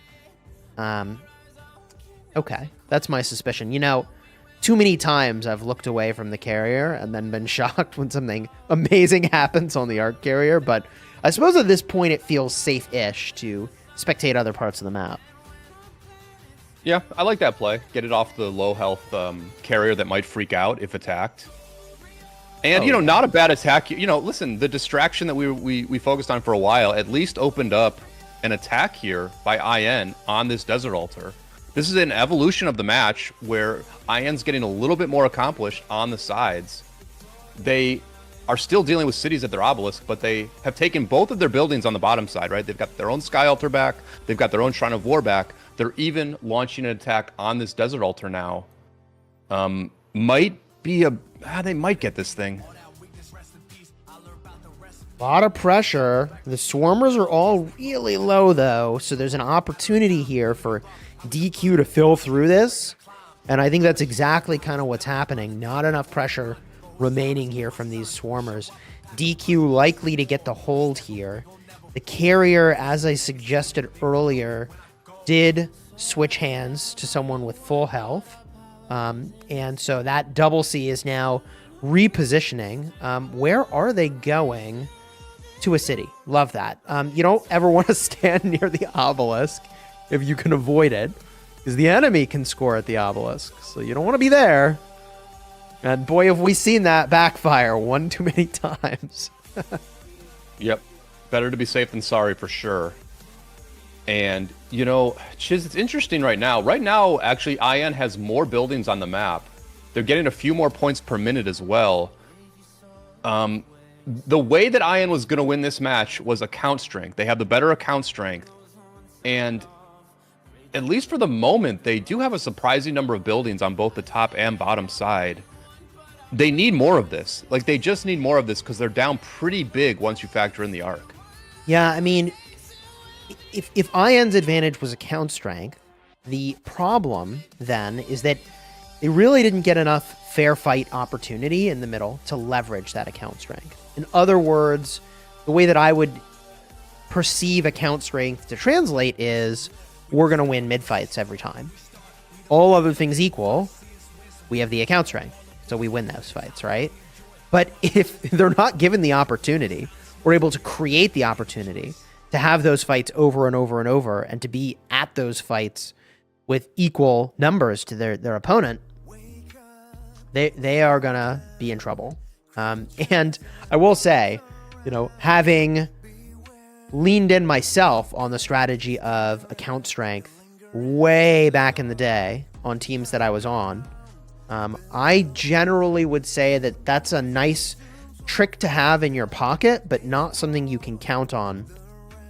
Okay, that's my suspicion. You know, too many times I've looked away from the carrier and then been shocked when something amazing happens on the arc carrier, but I suppose at this point it feels safe-ish to spectate other parts of the map. Yeah, I like that play. Get it off the low health carrier that might freak out if attacked. And, you know, not a bad attack. You know, listen, the distraction that we focused on for a while at least opened up an attack here by IN on this Desert Altar. This is an evolution of the match where IN's getting a little bit more accomplished on the sides. They are still dealing with cities at their obelisk, but they have taken both of their buildings on the bottom side, right? They've got their own Sky Altar back. They've got their own Shrine of War back. They're even launching an attack on this Desert Altar now. Might be a... they might get this thing. A lot of pressure. The Swarmers are all really low, though, so there's an opportunity here for DQ to fill through this, and I think that's exactly kind of what's happening. Not enough pressure remaining here from these Swarmers. DQ likely to get the hold here. The carrier, as I suggested earlier, did switch hands to someone with full health, and so that double C is now repositioning. Where are they going? To a city. Love that. You don't ever want to stand near the obelisk if you can avoid it, because the enemy can score at the obelisk, so you don't want to be there. And boy, have we seen that backfire one too many times. Yep. Better to be safe than sorry for sure. And, you know, Chiz, it's interesting right now. Right now, actually, IN has more buildings on the map. They're getting a few more points per minute as well. The way that IN was going to win this match was account strength. They have the better account strength. And at least for the moment, they do have a surprising number of buildings on both the top and bottom side. They need more of this. Like, they just need more of this because they're down pretty big once you factor in the arc. Yeah, I mean, if IN's advantage was account strength, the problem then is that they really didn't get enough fair fight opportunity in the middle to leverage that account strength. In other words, the way that I would perceive account strength to translate is we're going to win mid-fights every time. All other things equal, we have the account strength, so we win those fights, right? But if they're not given the opportunity, we're able to create the opportunity to have those fights over and over and over and to be at those fights with equal numbers to their opponent, they are going to be in trouble. And I will say, you know, having leaned in myself on the strategy of account strength way back in the day on teams that I was on, I generally would say that that's a nice trick to have in your pocket, but not something you can count on,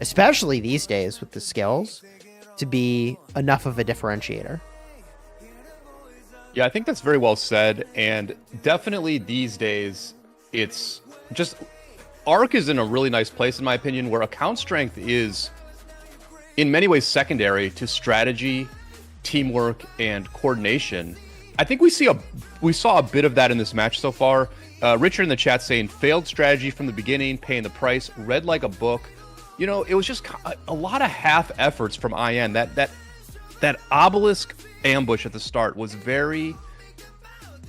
especially these days with the skills, to be enough of a differentiator. Yeah, I think that's very well said. And definitely these days, it's just... Arc is in a really nice place, in my opinion, where account strength is, in many ways, secondary to strategy, teamwork, and coordination. I think we saw a bit of that in this match so far. Richard in the chat saying, failed strategy from the beginning, paying the price, read like a book. You know, it was just a lot of half efforts from IN. That obelisk ambush at the start was very...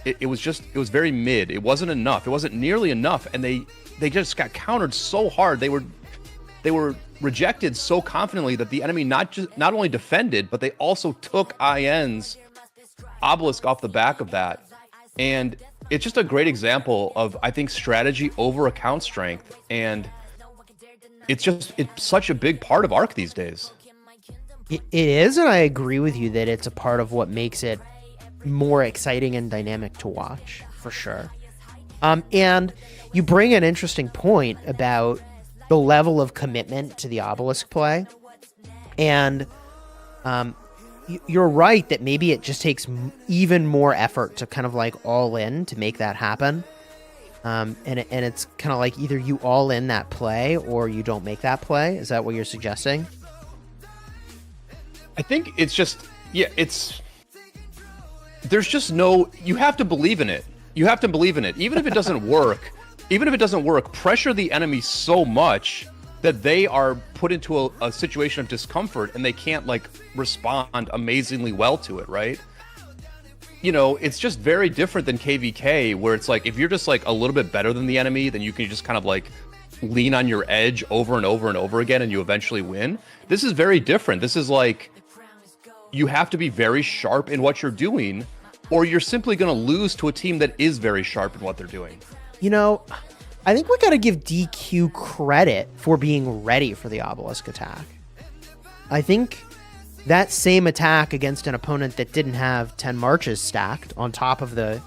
It was very mid. It wasn't enough. It wasn't nearly enough, and they just got countered so hard. They were rejected so confidently that the enemy not only defended, but they also took IN's obelisk off the back of that. And it's just a great example of, I think, strategy over account strength. And it's such a big part of Arc these days. It is, and I agree with you that it's a part of what makes it more exciting and dynamic to watch, for sure. And you bring an interesting point about the level of commitment to the obelisk play. And you're right that maybe it just takes even more effort to kind of like all in to make that happen. And it's kind of like either you all in that play or you don't make that play. Is that what you're suggesting? I think it's just, there's just no, you have to believe in it. You have to believe in it. Even if it doesn't work, pressure the enemy so much that they are put into a situation of discomfort and they can't like respond amazingly well to it, right? You know, it's just very different than KVK, where it's like, if you're just like a little bit better than the enemy, then you can just kind of like lean on your edge over and over and over again and you eventually win. This is very different. This is like, you have to be very sharp in what you're doing, or you're simply going to lose to a team that is very sharp in what they're doing. You know, I think we got to give DQ credit for being ready for the obelisk attack. I think that same attack against an opponent that didn't have 10 marches stacked on top of the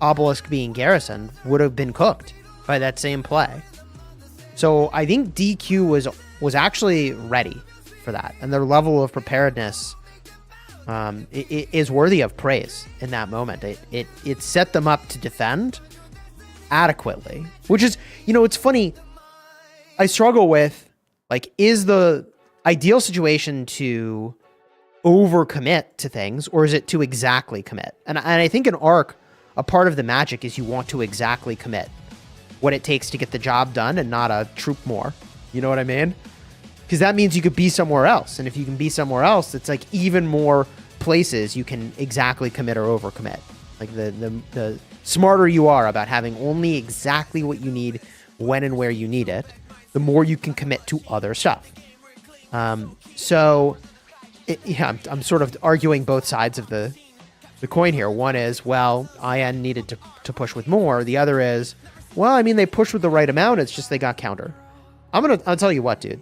obelisk being garrisoned would have been cooked by that same play. So I think DQ was actually ready for that, and their level of preparedness is worthy of praise in that moment. It set them up to defend adequately, which is, you know, it's funny. I struggle with, like, is the ideal situation to overcommit to things, or is it to exactly commit? And I think in Arc, a part of the magic is you want to exactly commit what it takes to get the job done and not a troop more. You know what I mean? Because that means you could be somewhere else. And if you can be somewhere else, it's like even more places you can exactly commit or overcommit. Like the smarter you are about having only exactly what you need when and where you need it, the more you can commit to other stuff. I'm sort of arguing both sides of the coin here. One is, well, IN needed to push with more. The other is, well, I mean, they pushed with the right amount. It's just they got counter. I'll tell you what, dude.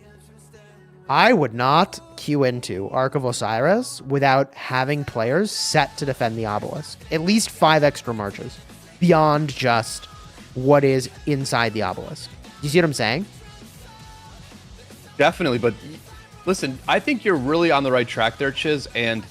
I would not queue into Ark of Osiris without having players set to defend the obelisk. At least 5 extra marches beyond just what is inside the obelisk. You see what I'm saying? Definitely, but listen, I think you're really on the right track there, Chiz, and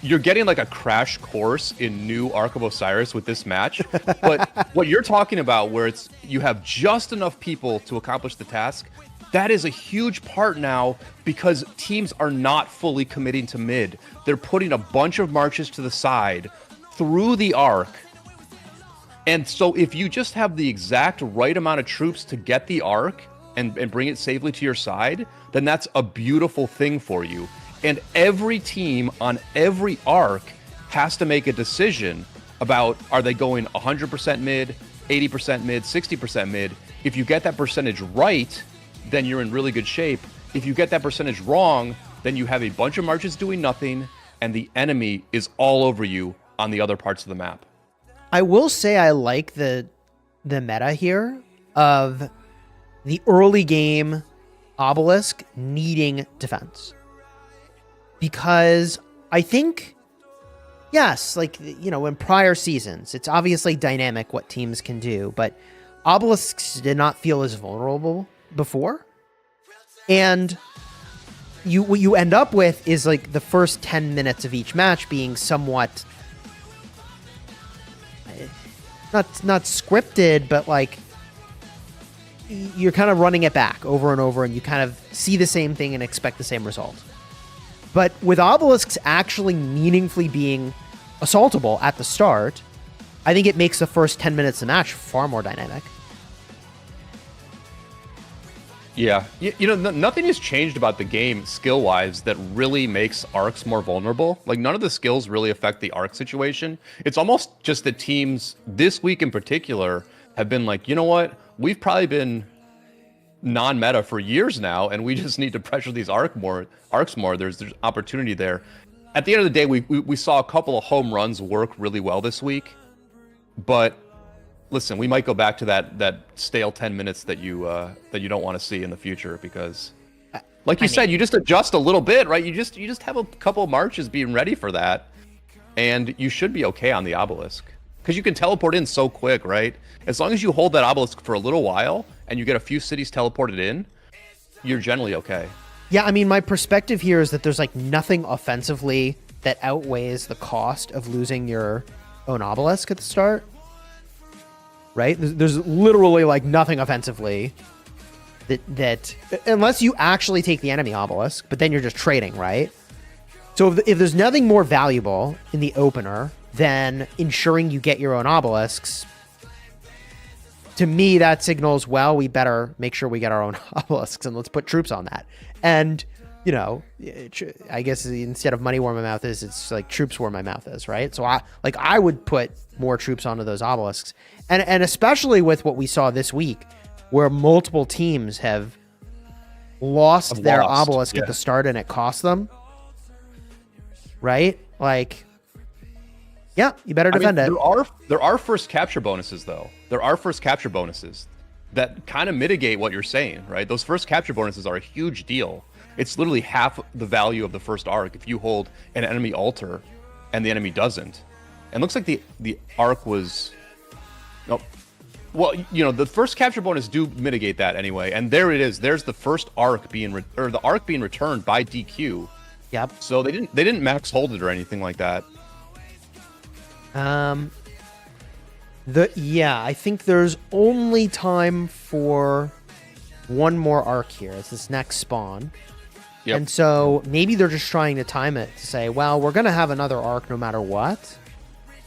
you're getting like a crash course in new Ark of Osiris with this match. But what you're talking about, where it's you have just enough people to accomplish the task, that is a huge part now, because teams are not fully committing to mid. They're putting a bunch of marches to the side through the Ark. And so if you just have the exact right amount of troops to get the Ark and bring it safely to your side, then that's a beautiful thing for you. And every team on every Ark has to make a decision about, are they going 100% mid, 80% mid, 60% mid? If you get that percentage right, then you're in really good shape. If you get that percentage wrong, then you have a bunch of marches doing nothing, and the enemy is all over you on the other parts of the map. I will say I like the meta here of the early game obelisk needing defense. Because I think, yes, like, you know, in prior seasons, it's obviously dynamic what teams can do, but obelisks did not feel as vulnerable before. And what you end up with is like the first 10 minutes of each match being somewhat not scripted, but like you're kind of running it back over and over, and you kind of see the same thing and expect the same result. But with obelisks actually meaningfully being assaultable at the start, I think it makes the first 10 minutes of the match far more dynamic. Yeah, you know, nothing has changed about the game skill-wise that really makes Arcs more vulnerable. Like, none of the skills really affect the Arc situation. It's almost just that teams, this week in particular, have been like, you know what? We've probably been non-meta for years now, and we just need to pressure these Arcs more. There's opportunity there. At the end of the day, we saw a couple of home runs work really well this week, but listen, we might go back to that stale 10 minutes that you don't want to see in the future, because, like you said, you just adjust a little bit, right? You just have a couple of marches being ready for that, and you should be okay on the obelisk, because you can teleport in so quick, right? As long as you hold that obelisk for a little while and you get a few cities teleported in, you're generally okay. Yeah, I mean, my perspective here is that there's like nothing offensively that outweighs the cost of losing your own obelisk at the start. Right? There's literally like nothing offensively that unless you actually take the enemy obelisk, but then you're just trading, right? So if there's nothing more valuable in the opener than ensuring you get your own obelisks, to me that signals, well, we better make sure we get our own obelisks and let's put troops on that. And you know, I guess instead of money where my mouth is, it's like troops where my mouth is, right? So I would put more troops onto those obelisks, and especially with what we saw this week, where multiple teams have lost their obelisk at the start and it cost them, right? Like, yeah, you better defend it. There are first capture bonuses though. There are first capture bonuses that kind of mitigate what you're saying, right? Those first capture bonuses are a huge deal. It's literally half the value of the first arc if you hold an enemy altar and the enemy doesn't. And it looks like the arc was... Oh, well, you know, the first capture bonus do mitigate that anyway. And there it is. There's the first arc being... the arc being returned by DQ. Yep. So they didn't max hold it or anything like that. Yeah, I think there's only time for one more arc here. It's this next spawn. Yep. And so maybe they're just trying to time it to say, well, we're going to have another arc no matter what.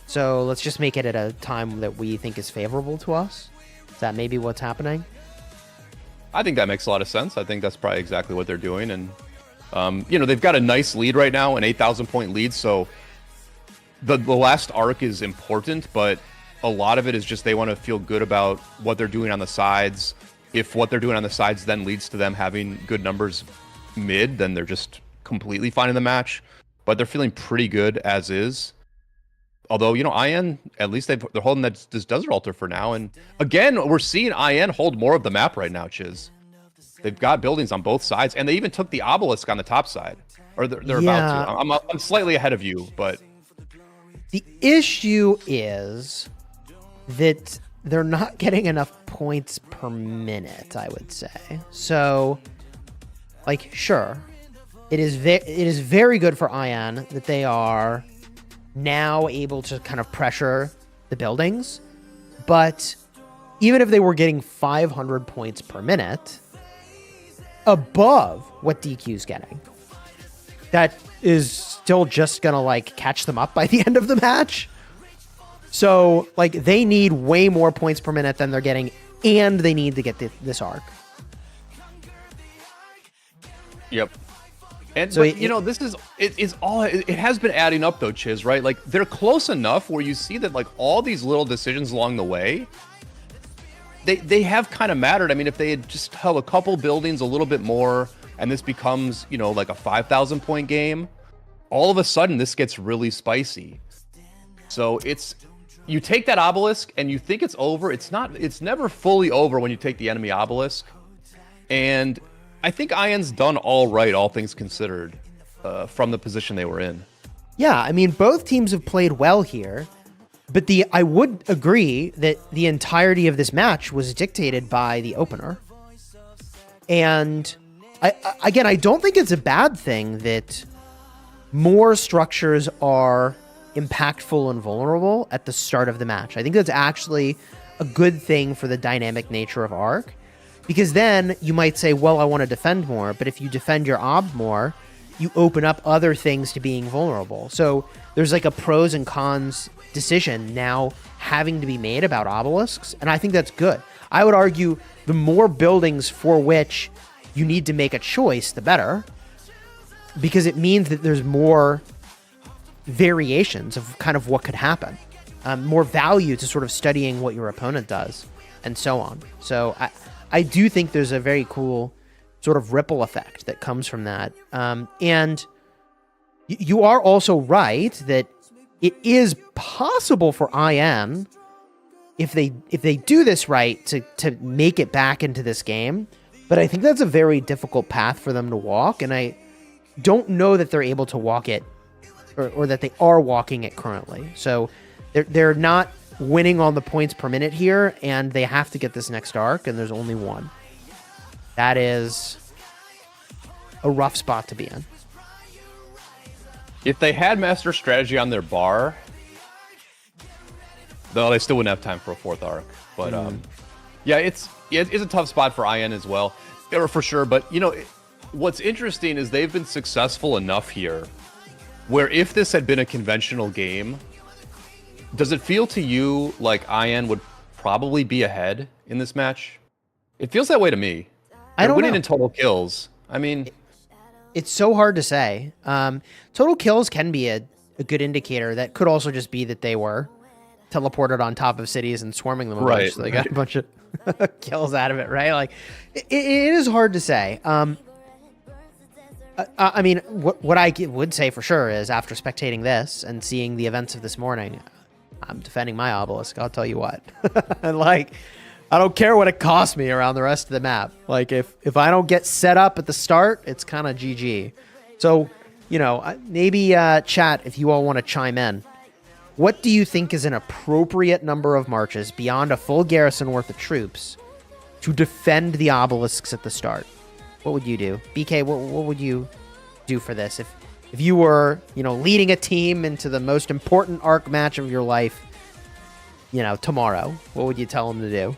So let's just make it at a time that we think is favorable to us. Is that maybe what's happening? I think that makes a lot of sense. I think that's probably exactly what they're doing. And, you know, they've got a nice lead right now, an 8,000 point lead. So the last arc is important, but a lot of it is just they want to feel good about what they're doing on the sides. If what they're doing on the sides then leads to them having good numbers mid, then they're just completely fine in the match. But they're feeling pretty good as is. Although, you know, IN, at least they're holding this desert altar for now. And again, we're seeing IN hold more of the map right now, Chiz. They've got buildings on both sides, and they even took the obelisk on the top side. Or they're about to. I'm slightly ahead of you, but... The issue is that they're not getting enough points per minute, I would say. So... like, sure, it is very good for IN that they are now able to kind of pressure the buildings. But even if they were getting 500 points per minute, above what DQ's getting, that is still just going to, like, catch them up by the end of the match. So, like, they need way more points per minute than they're getting, and they need to get this arc. Yep. And so you know, this is it has been adding up though, Chiz, right? Like they're close enough where you see that like all these little decisions along the way, they have kind of mattered. I mean, if they had just held a couple buildings a little bit more and this becomes, you know, like a 5,000 point game, all of a sudden this gets really spicy. So you take that obelisk and you think it's over. It's never fully over when you take the enemy obelisk. And I think IN's done all right, all things considered, from the position they were in. Yeah, I mean, both teams have played well here, but I would agree that the entirety of this match was dictated by the opener. And I don't think it's a bad thing that more structures are impactful and vulnerable at the start of the match. I think that's actually a good thing for the dynamic nature of Arc. Because then you might say, well, I want to defend more. But if you defend your ob more, you open up other things to being vulnerable. So there's like a pros and cons decision now having to be made about obelisks. And I think that's good. I would argue the more buildings for which you need to make a choice, the better. Because it means that there's more variations of kind of what could happen. More value to sort of studying what your opponent does and so on. So I do think there's a very cool sort of ripple effect that comes from that. And you are also right that it is possible for IN, if they do this right, to make it back into this game. But I think that's a very difficult path for them to walk. And I don't know that they're able to walk it or that they are walking it currently. So they're not winning on the points per minute here, and they have to get this next arc, and there's only one. That is a rough spot to be in. If they had master strategy on their bar, though, they still wouldn't have time for a fourth arc. But yeah, it's a tough spot for IN as well, or for sure. But you know, what's interesting is they've been successful enough here where if this had been a conventional game, does it feel to you like IN would probably be ahead in this match? It feels that way to me. I don't winning know. in total kills. I mean, It's so hard to say. Total kills can be a good indicator. That could also just be that they were teleported on top of cities and swarming them a Right, bunch. So they got a bunch of kills out of it, right? Like, it is hard to say. I mean, what I would say for sure is after spectating this and seeing the events of this morning, I'm defending my obelisk. I'll tell you what. And like, I don't care what it costs me around the rest of the map. Like, if I don't get set up at the start, it's kind of GG. So, you know, maybe chat if you all want to chime in. What do you think is an appropriate number of marches beyond a full garrison worth of troops to defend the obelisks at the start? What would you do? BK, what would you do for this? If you were, you know, leading a team into the most important arc match of your life, you know, tomorrow, what would you tell them to do?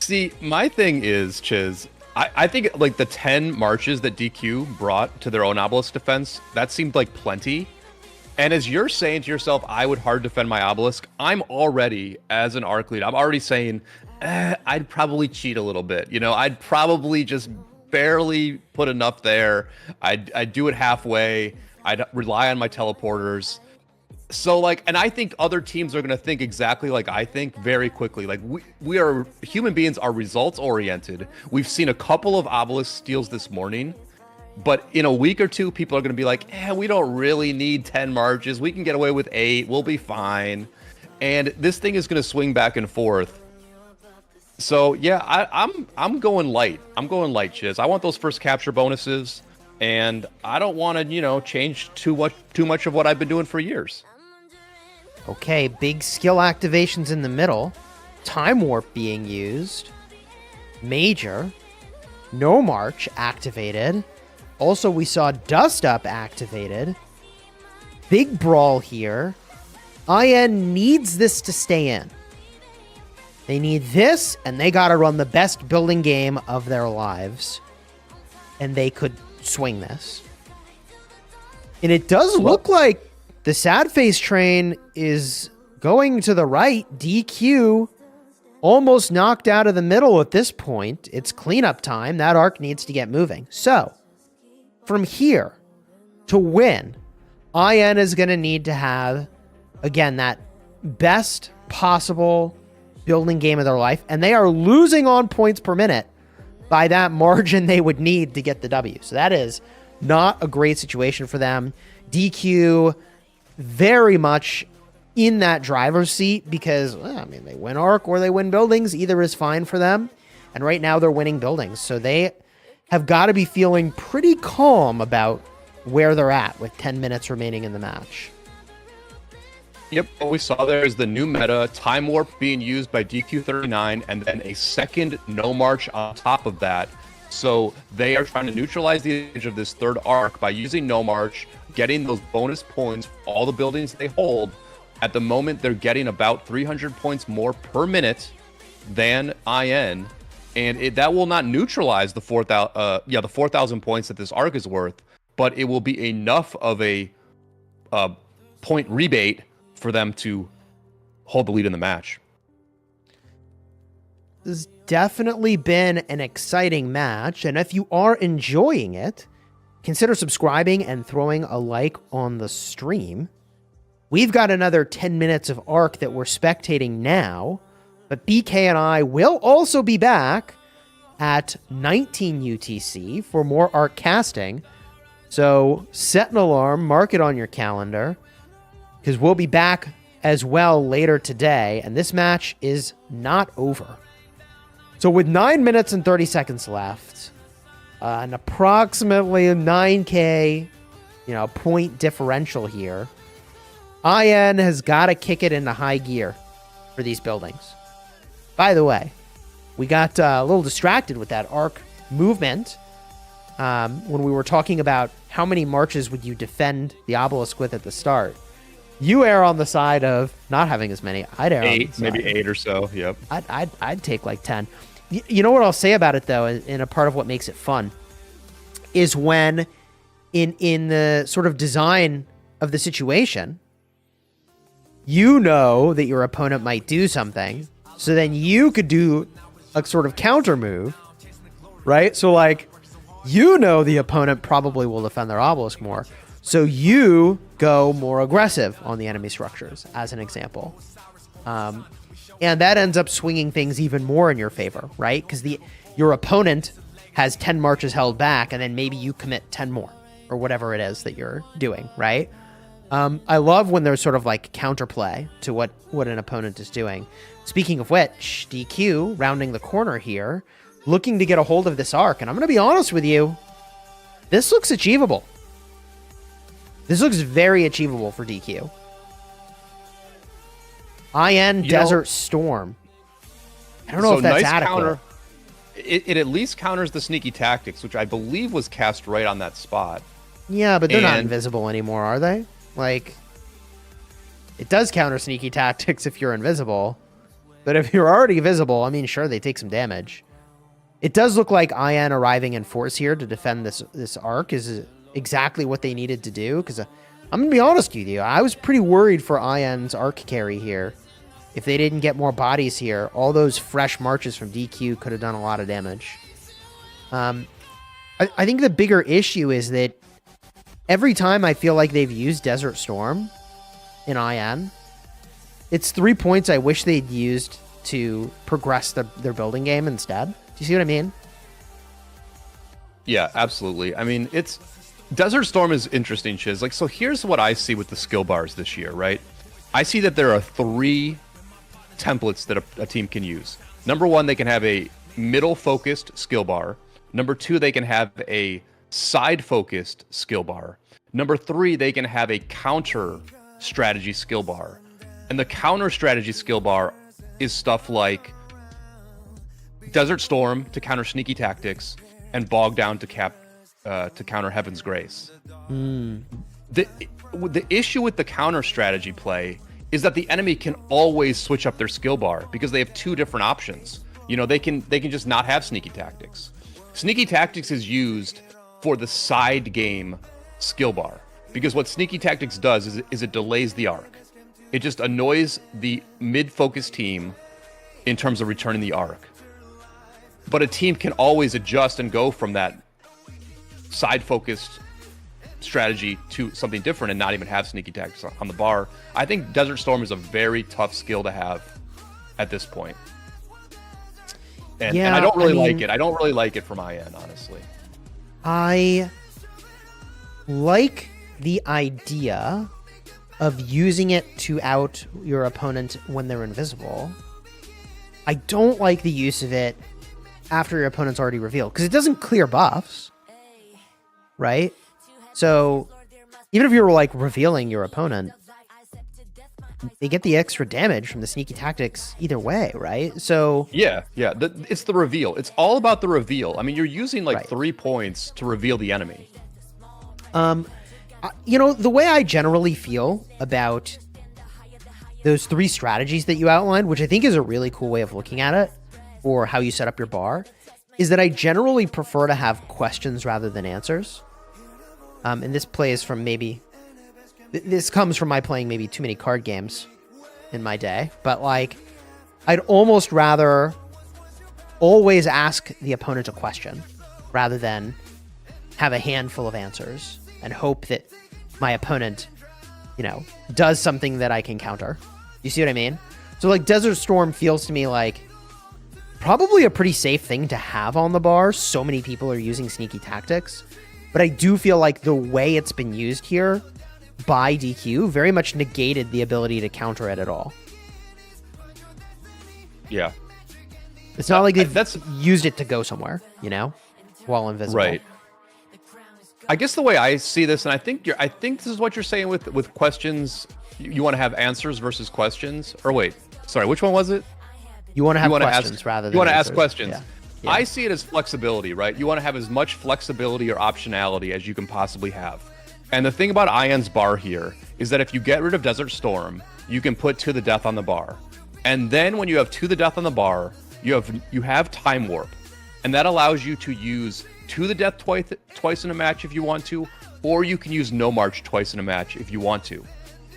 see, my thing is, Chiz, I think like the 10 marches that DQ brought to their own obelisk defense, that seemed like plenty. And as you're saying to yourself, I would hard defend my obelisk, I'm already, as an arc lead, I'm already saying, I'd probably cheat a little bit. You know, I'd probably just barely put enough there. I'd do it halfway. I'd rely on my teleporters. So like, and I think other teams are going to think exactly like I think very quickly. Like we are, human beings are results oriented. We've seen a couple of obelisk steals this morning, but in a week or two, people are going to be like, we don't really need 10 marches. We can get away with 8. We'll be fine. And this thing is going to swing back and forth. So yeah, I'm going light. I'm going light, Chiz. I want those first capture bonuses, and I don't want to, you know, change too much of what I've been doing for years. Okay, big skill activations in the middle. Time Warp being used. Major. No March activated. Also, we saw Dust Up activated. Big Brawl here. IN needs this to stay in. They need this, and they got to run the best building game of their lives. And they could swing this. And it does look like the sad face train is going to the right. DQ almost knocked out of the middle at this point. It's cleanup time. That arc needs to get moving. So, from here to win, IN is going to need to have, again, that best possible building game of their life. And they are losing on points per minute by that margin they would need to get the W. So that is not a great situation for them. DQ very much in that driver's seat because, well, I mean, they win arc or they win buildings. Either is fine for them. And right now they're winning buildings. So they have got to be feeling pretty calm about where they're at with 10 minutes remaining in the match. Yep, what we saw there is the new meta, Time Warp being used by DQ39, and then a second No March on top of that. So they are trying to neutralize the advantage of this third arc by using No March, getting those bonus points for all the buildings they hold. At the moment, they're getting about 300 points more per minute than IN, and that will not neutralize the 4,000 points that this arc is worth, but it will be enough of a point rebate for them to hold the lead in the match. This has definitely been an exciting match, and if you are enjoying it, consider subscribing and throwing a like on the stream. We've got another 10 minutes of arc that we're spectating now, but BK and I will also be back at 19 UTC for more arc casting. So set an alarm, mark it on your calendar, because we'll be back as well later today, and this match is not over. So with 9 minutes and 30 seconds left, an approximately 9K, point differential here, IN has got to kick it into high gear for these buildings. By the way, we got a little distracted with that arc movement when we were talking about how many marches would you defend the obelisk with at the start. You err on the side of not having as many. I'd err 8, maybe 8 or so. Yep. I'd take like 10. You know what I'll say about it though, in a part of what makes it fun, is when in the sort of design of the situation, you know that your opponent might do something, so then you could do a sort of counter move, right? So like, you know the opponent probably will defend their obelisk more, so you go more aggressive on the enemy structures, as an example. And that ends up swinging things even more in your favor, right? Because your opponent has 10 marches held back, and then maybe you commit 10 more, or whatever it is that you're doing, right? I love when there's sort of like counterplay to what an opponent is doing. Speaking of which, DQ, rounding the corner here, looking to get a hold of this arc, and I'm going to be honest with you, this looks achievable. This looks very achievable for DQ. IN Desert Storm. I don't know if that's adequate. Counter. It at least counters the sneaky tactics, which I believe was cast right on that spot. Yeah, but they're not invisible anymore, are they? Like, it does counter sneaky tactics if you're invisible. But if you're already visible, I mean, sure, they take some damage. It does look like IN arriving in force here to defend this arc is exactly what they needed to do. Because I'm going to be honest with you, I was pretty worried for IN's arc carry here. If they didn't get more bodies here, all those fresh marches from DQ could have done a lot of damage. I think the bigger issue is that every time I feel like they've used Desert Storm in IN, it's 3 points I wish they'd used to progress their building game instead. Do you see what I mean? Yeah, absolutely. I mean, Desert Storm is interesting, Chiz. Like, so here's what I see with the skill bars this year, right? I see that there are 3 templates that a team can use. Number 1, they can have a middle-focused skill bar. Number 2, they can have a side-focused skill bar. Number 3, they can have a counter strategy skill bar. And the counter strategy skill bar is stuff like Desert Storm to counter sneaky tactics and Bog Down to counter Heaven's Grace. The issue with the counter strategy play is that the enemy can always switch up their skill bar because they have 2 different options. You know, they can just not have sneaky tactics. Sneaky tactics is used for the side game skill bar because what sneaky tactics does is it delays the arc. It just annoys the mid-focus team in terms of returning the arc. But a team can always adjust and go from that side-focused strategy to something different and not even have sneaky tactics on the bar. I think Desert Storm is a very tough skill to have at this point. And I don't really like it. I don't really like it from IN, honestly. I like the idea of using it to out your opponent when they're invisible. I don't like the use of it after your opponent's already revealed, because it doesn't clear buffs, right? So even if you're like revealing your opponent, they get the extra damage from the sneaky tactics either way, right? So yeah, it's the reveal. It's all about the reveal. I mean, you're using like 3 points to reveal the enemy. You know, the way I generally feel about those 3 strategies that you outlined, which I think is a really cool way of looking at it, or how you set up your bar, is that I generally prefer to have questions rather than answers. And this plays from this comes from my playing maybe too many card games in my day, but like, I'd almost rather always ask the opponent a question rather than have a handful of answers and hope that my opponent, does something that I can counter. You see what I mean? So like Desert Storm feels to me like probably a pretty safe thing to have on the bar. So many people are using sneaky tactics, but I do feel like the way it's been used here by DQ very much negated the ability to counter it at all. Yeah. It's not like they've used it to go somewhere, while invisible. Right. I guess the way I see this, and I think this is what you're saying with questions. You want to have answers versus questions, or wait, sorry, which one was it? You want to have questions rather than you want to answers. ask questions. Yeah. Yeah. I see it as flexibility, right? You want to have as much flexibility or optionality as you can possibly have. And the thing about IN's bar here is that if you get rid of Desert Storm, you can put To the Death on the bar, and then when you have To the Death on the bar, you have Time Warp, and that allows you to use To the Death twice in a match if you want to, or you can use no march twice in a match if you want to.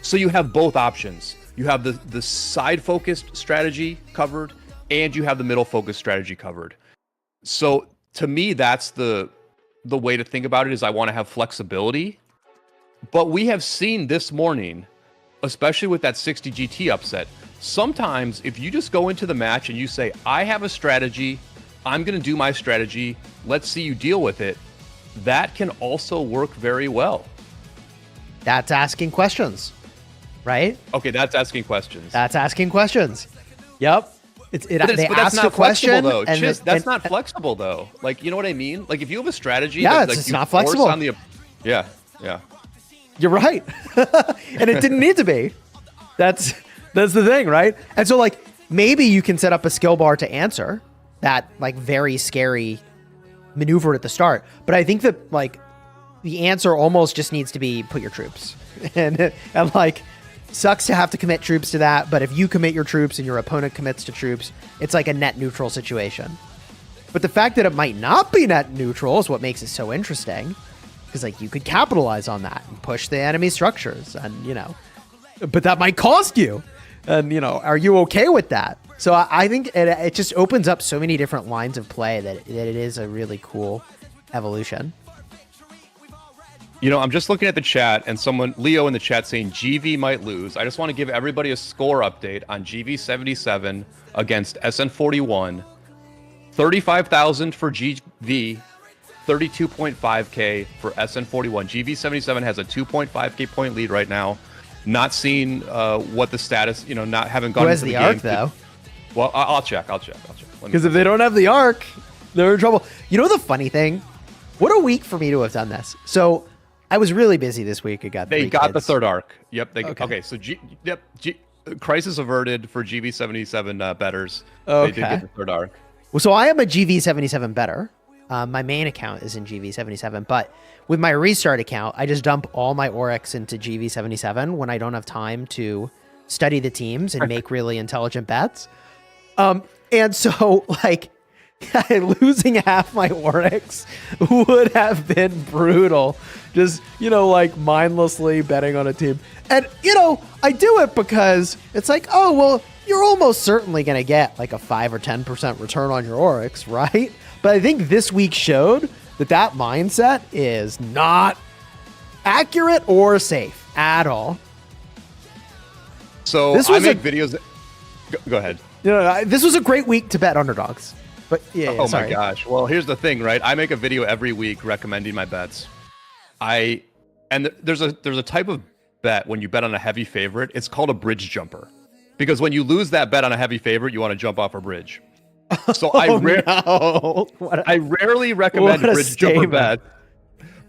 So you have both options. You have the side focused strategy covered, and you have the middle focused strategy covered. So to me, that's the way to think about it, is I want to have flexibility. But we have seen this morning, especially with that 60 GT upset, sometimes if you just go into the match and you say, I have a strategy, I'm going to do my strategy, let's see you deal with it, that can also work very well. That's asking questions, right? Okay, that's asking questions. That's asking questions. Yep. They But that's ask not a question, flexible, though. and Chiz, the- that's and- not flexible, though. Like, you know what I mean? Like, if you have a strategy, Yeah, that, like, it's you not force flexible. On the, yeah. You're right. And it didn't need to be. That's the thing, right? And so like maybe you can set up a skill bar to answer that like very scary maneuver at the start. But I think that like the answer almost just needs to be put your troops. And like sucks to have to commit troops to that, but if you commit your troops and your opponent commits to troops, it's like a net neutral situation. But the fact that it might not be net neutral is what makes it so interesting. Because like you could capitalize on that and push the enemy structures, and but that might cost you. And are you okay with that? So I think it just opens up so many different lines of play that it is a really cool evolution. I'm just looking at the chat, and Leo in the chat saying GV might lose. I just want to give everybody a score update on GV77 against SN41. 35,000 for GV. 32.5k for SN41. GV77 has a 2.5k point lead right now. Not seeing what the status, not having gone Who has into the the arc game. though? Well, I'll check. Because if they don't have the arc, they're in trouble. The funny thing? What a week for me to have done this. So I was really busy this week. They got the third arc. Yep. Okay. So crisis averted for GV77 betters. Okay. They did get the third arc. Well, so I am a GV77 better. My main account is in GV77, but with my restart account, I just dump all my Oryx into GV77 when I don't have time to study the teams and make really intelligent bets. And so, like, losing half my Oryx would have been brutal. Just, like, mindlessly betting on a team. And, I do it because it's like, oh, well, you're almost certainly going to get, like, a 5 or 10% return on your Oryx, right? But I think this week showed that mindset is not accurate or safe at all. So I make videos. Go ahead. This was a great week to bet underdogs. But yeah, my gosh. Well, here's the thing, right? I make a video every week recommending my bets. There's a type of bet when you bet on a heavy favorite. It's called a bridge jumper, because when you lose that bet on a heavy favorite, you want to jump off a bridge. So I rarely recommend bridge jumper bet,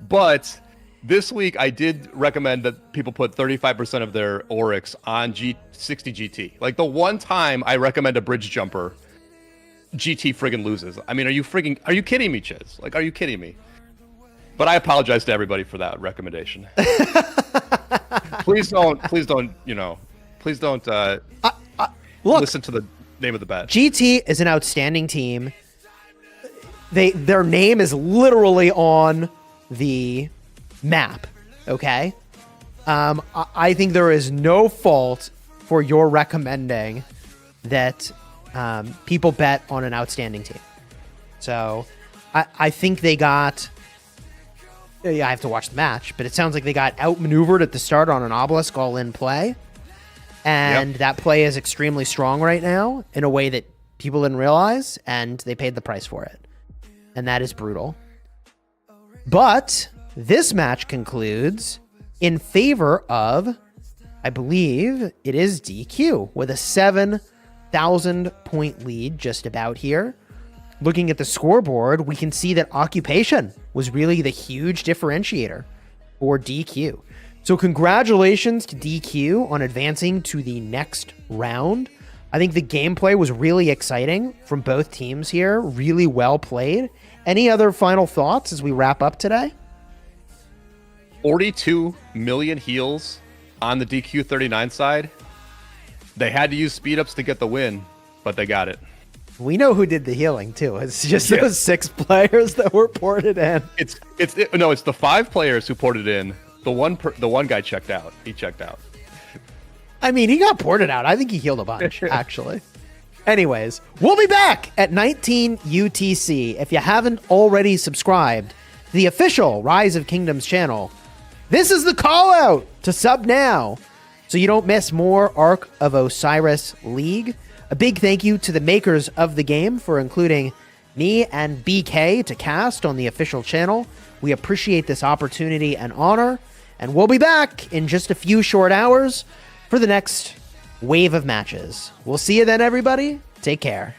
but this week I did recommend that people put 35% of their Oryx on 60 GT. Like the one time I recommend a bridge jumper, GT friggin' loses. I mean, are you kidding me, Chiz? Like, are you kidding me? But I apologize to everybody for that recommendation. Please don't, look, listen to the name of the bet. GT is an outstanding team. Their name is literally on the map. Okay. I think there is no fault for your recommending that people bet on an outstanding team. So I think they got. Yeah, I have to watch the match, but it sounds like they got outmaneuvered at the start on an obelisk all-in play. And that play is extremely strong right now in a way that people didn't realize, and they paid the price for it. And that is brutal. But this match concludes in favor of, I believe it is DQ, with a 7,000 point lead just about here. Looking at the scoreboard, we can see that occupation was really the huge differentiator for DQ. So congratulations to DQ on advancing to the next round. I think the gameplay was really exciting from both teams here. Really well played. Any other final thoughts as we wrap up today? 42 million heals on the DQ39 side. They had to use speed ups to get the win, but they got it. We know who did the healing too. It's just those 6 players that were ported in. It's the 5 players who ported in. The one guy checked out. He checked out. I mean, he got ported out. I think he healed a bunch, actually. Anyways, we'll be back at 19 UTC. If you haven't already subscribed to the official Rise of Kingdoms channel, this is the call out to sub now so you don't miss more Ark of Osiris League. A big thank you to the makers of the game for including me and BK to cast on the official channel. We appreciate this opportunity and honor, and we'll be back in just a few short hours for the next wave of matches. We'll see you then, everybody. Take care.